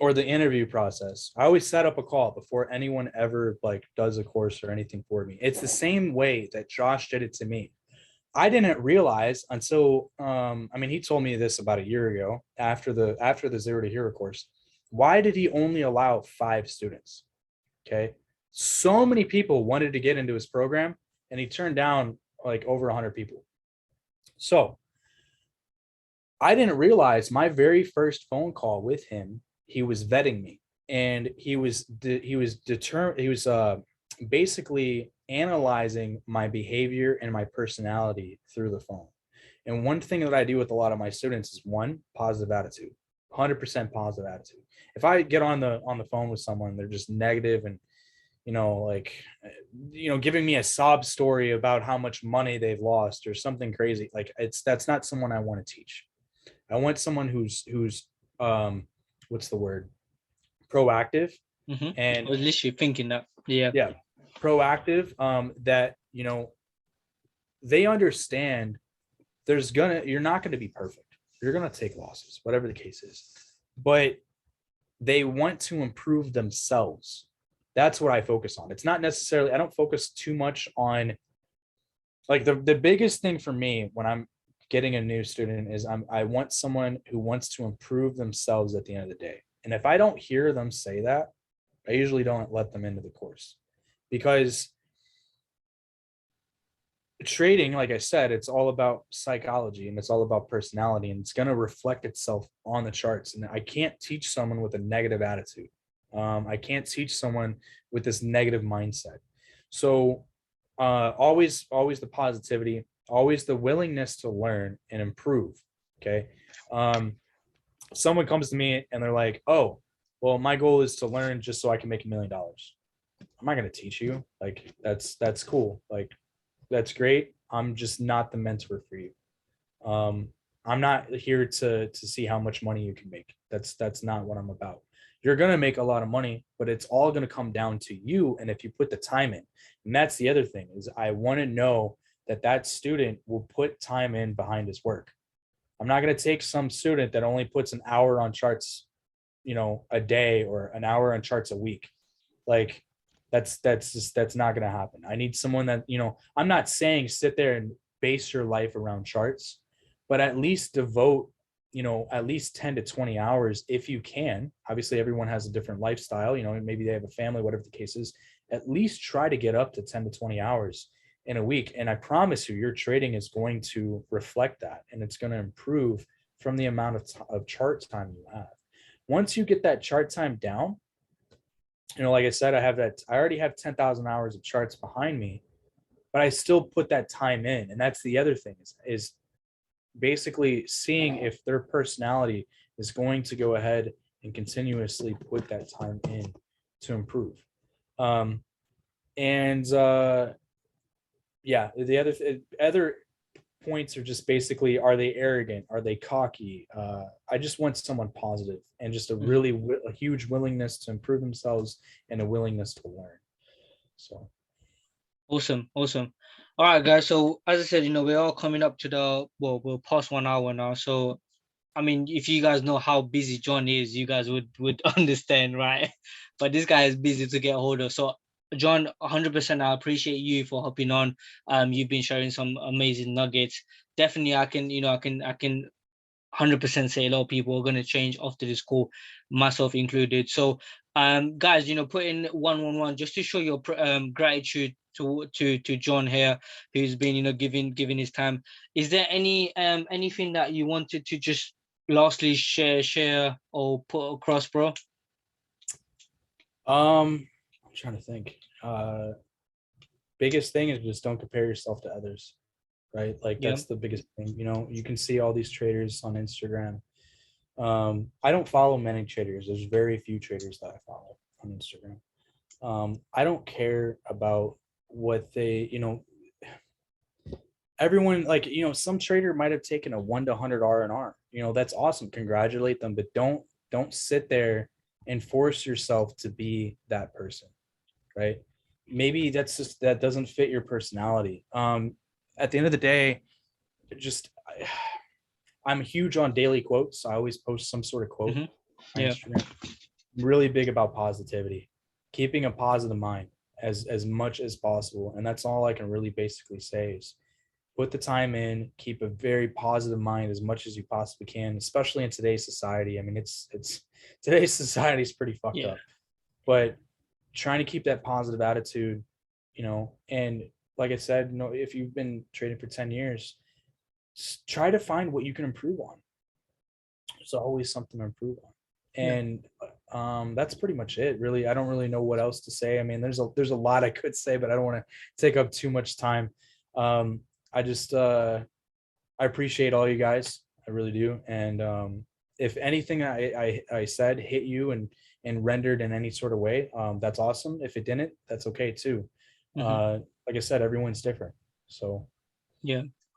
or the interview process, I always set up a call before anyone ever like does a course or anything for me. It's the same way that Josh did it to me. I didn't realize until I mean, he told me this about a year ago after the Zero to Hero course. Why did he only allow 5 students? Okay. So many people wanted to get into his program and he turned down like over 100 people. So I didn't realize my very first phone call with him, he was vetting me, and he was basically analyzing my behavior and my personality through the phone. And one thing that I do with a lot of my students is, one, positive attitude, 100% positive attitude. If I get on the phone with someone, they're just negative and, you know, like, you know, giving me a sob story about how much money they've lost or something crazy, like, that's not someone I want to teach. I want someone who's what's the word? Proactive. And I was literally thinking that. Yeah. Proactive, that, you know, they understand you're not going to be perfect. You're going to take losses, whatever the case is, but they want to improve themselves. That's what I focus on. It's not necessarily, I don't focus too much on, like, the biggest thing for me when I'm getting a new student is I want someone who wants to improve themselves at the end of the day. And if I don't hear them say that, I usually don't let them into the course, because trading, like I said, it's all about psychology and it's all about personality, and it's going to reflect itself on the charts. And I can't teach someone with a negative attitude. I can't teach someone with this negative mindset. So always the positivity, always the willingness to learn and improve. Okay. Someone comes to me and they're like, oh, well, my goal is to learn just so I can make $1 million. I'm not going to teach you. Like, that's cool. Like, that's great. I'm just not the mentor for you. I'm not here to see how much money you can make. That's not what I'm about. you're going to make a lot of money, but it's all going to come down to you. And if you put the time in, and that's the other thing, is I want to know that that student will put time in behind his work. I'm not going to take some student that only puts an hour on charts, a day, or an hour on charts a week. Like that's not going to happen. I need someone that, I'm not saying sit there and base your life around charts, but at least devote, at least 10 to 20 hours if you can. Obviously, everyone has a different lifestyle, maybe they have a family, whatever the case is. At least try to get up to 10 to 20 hours in a week. And I promise you, your trading is going to reflect that, and it's going to improve from the amount of chart time you have. Once you get that chart time down, like I said, I already have 10,000 hours of charts behind me, but I still put that time in. And that's the other thing is basically seeing if their personality is going to go ahead and continuously put that time in to improve. Yeah, the other points are just basically, are they arrogant? Are they cocky? I just want someone positive and just a huge willingness to improve themselves and a willingness to learn. So. Awesome. All right, guys. So as I said, we're all coming up to we're past 1 hour now. So, I mean, if you guys know how busy John is, you guys would understand, right? But this guy is busy to get a hold of. So, John, 100%, I appreciate you for hopping on. You've been sharing some amazing nuggets. Definitely, I can 100% say a lot of people are going to change after this call, myself included. So, guys, put in 111 just to show your gratitude to John here, who's been, giving his time. Is there anything that you wanted to just lastly share or put across, bro? I'm trying to think. Biggest thing is just don't compare yourself to others, right? Like that's the biggest thing. You can see all these traders on Instagram. I don't follow many traders. There's very few traders that I follow on Instagram. I don't care about what they, everyone, like, some trader might have taken a 1 to 100 R&R. That's awesome. Congratulate them, but don't sit there and force yourself to be that person, right? Maybe that doesn't fit your personality. At the end of the day, I'm huge on daily quotes. I always post some sort of quote on Instagram. I'm really big about positivity, keeping a positive mind as much as possible. And that's all I can really basically say is put the time in, keep a very positive mind as much as you possibly can, especially in today's society. I mean, it's today's society is pretty fucked up, but trying to keep that positive attitude, and like I said, if you've been trading for 10 years, try to find what you can improve on. There's always something to improve on. And that's pretty much it, really. I don't really know what else to say. I mean, there's a lot I could say, but I don't want to take up too much time. I just I appreciate all you guys. I really do. And if anything I said hit you and rendered in any sort of way, that's awesome. If it didn't, that's okay too. Like I said, everyone's different. So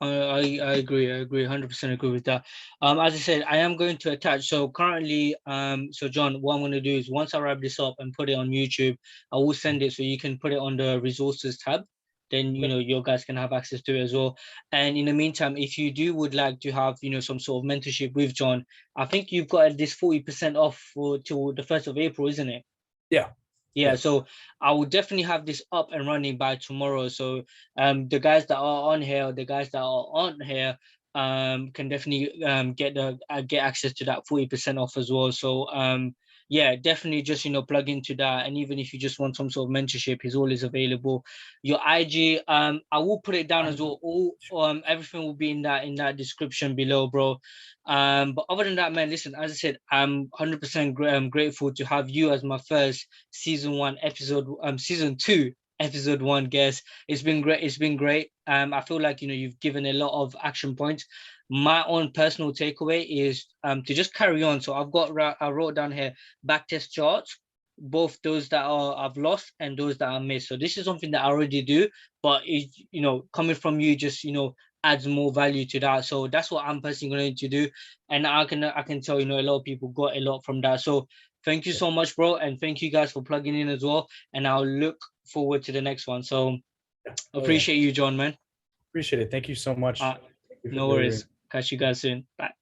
I agree. 100% agree with that. As I said, I am going to attach. So currently, so John, what I'm going to do is once I wrap this up and put it on YouTube, I will send it so you can put it on the resources tab. Then, your guys can have access to it as well. And in the meantime, if you would like to have, some sort of mentorship with John, I think you've got this 40% off till the 1st of April, isn't it? Yeah, so I will definitely have this up and running by tomorrow. So the guys that are on here, the guys that are on here, can definitely get access to that 40% off as well. So definitely just plug into that. And even if you just want some sort of mentorship, he's always available. Your IG, I will put it down as well. All everything will be in that description below, bro. But other than that, man, listen, as I said, I'm 100% grateful to have you as my first season 2 episode 1 guest. It's been great. I feel like you've given a lot of action points. My own personal takeaway is to just carry on. So I wrote down here backtest charts, both those that I've lost and those that I missed. So this is something that I already do, but it, coming from you, just adds more value to that. So that's what I'm personally going to do, and I can tell a lot of people got a lot from that. So thank you so much, bro. And thank you guys for plugging in as well. And I'll look forward to the next one. So appreciate you, John, man. Appreciate it. Thank you so much. No worries. Catch you guys soon. Bye.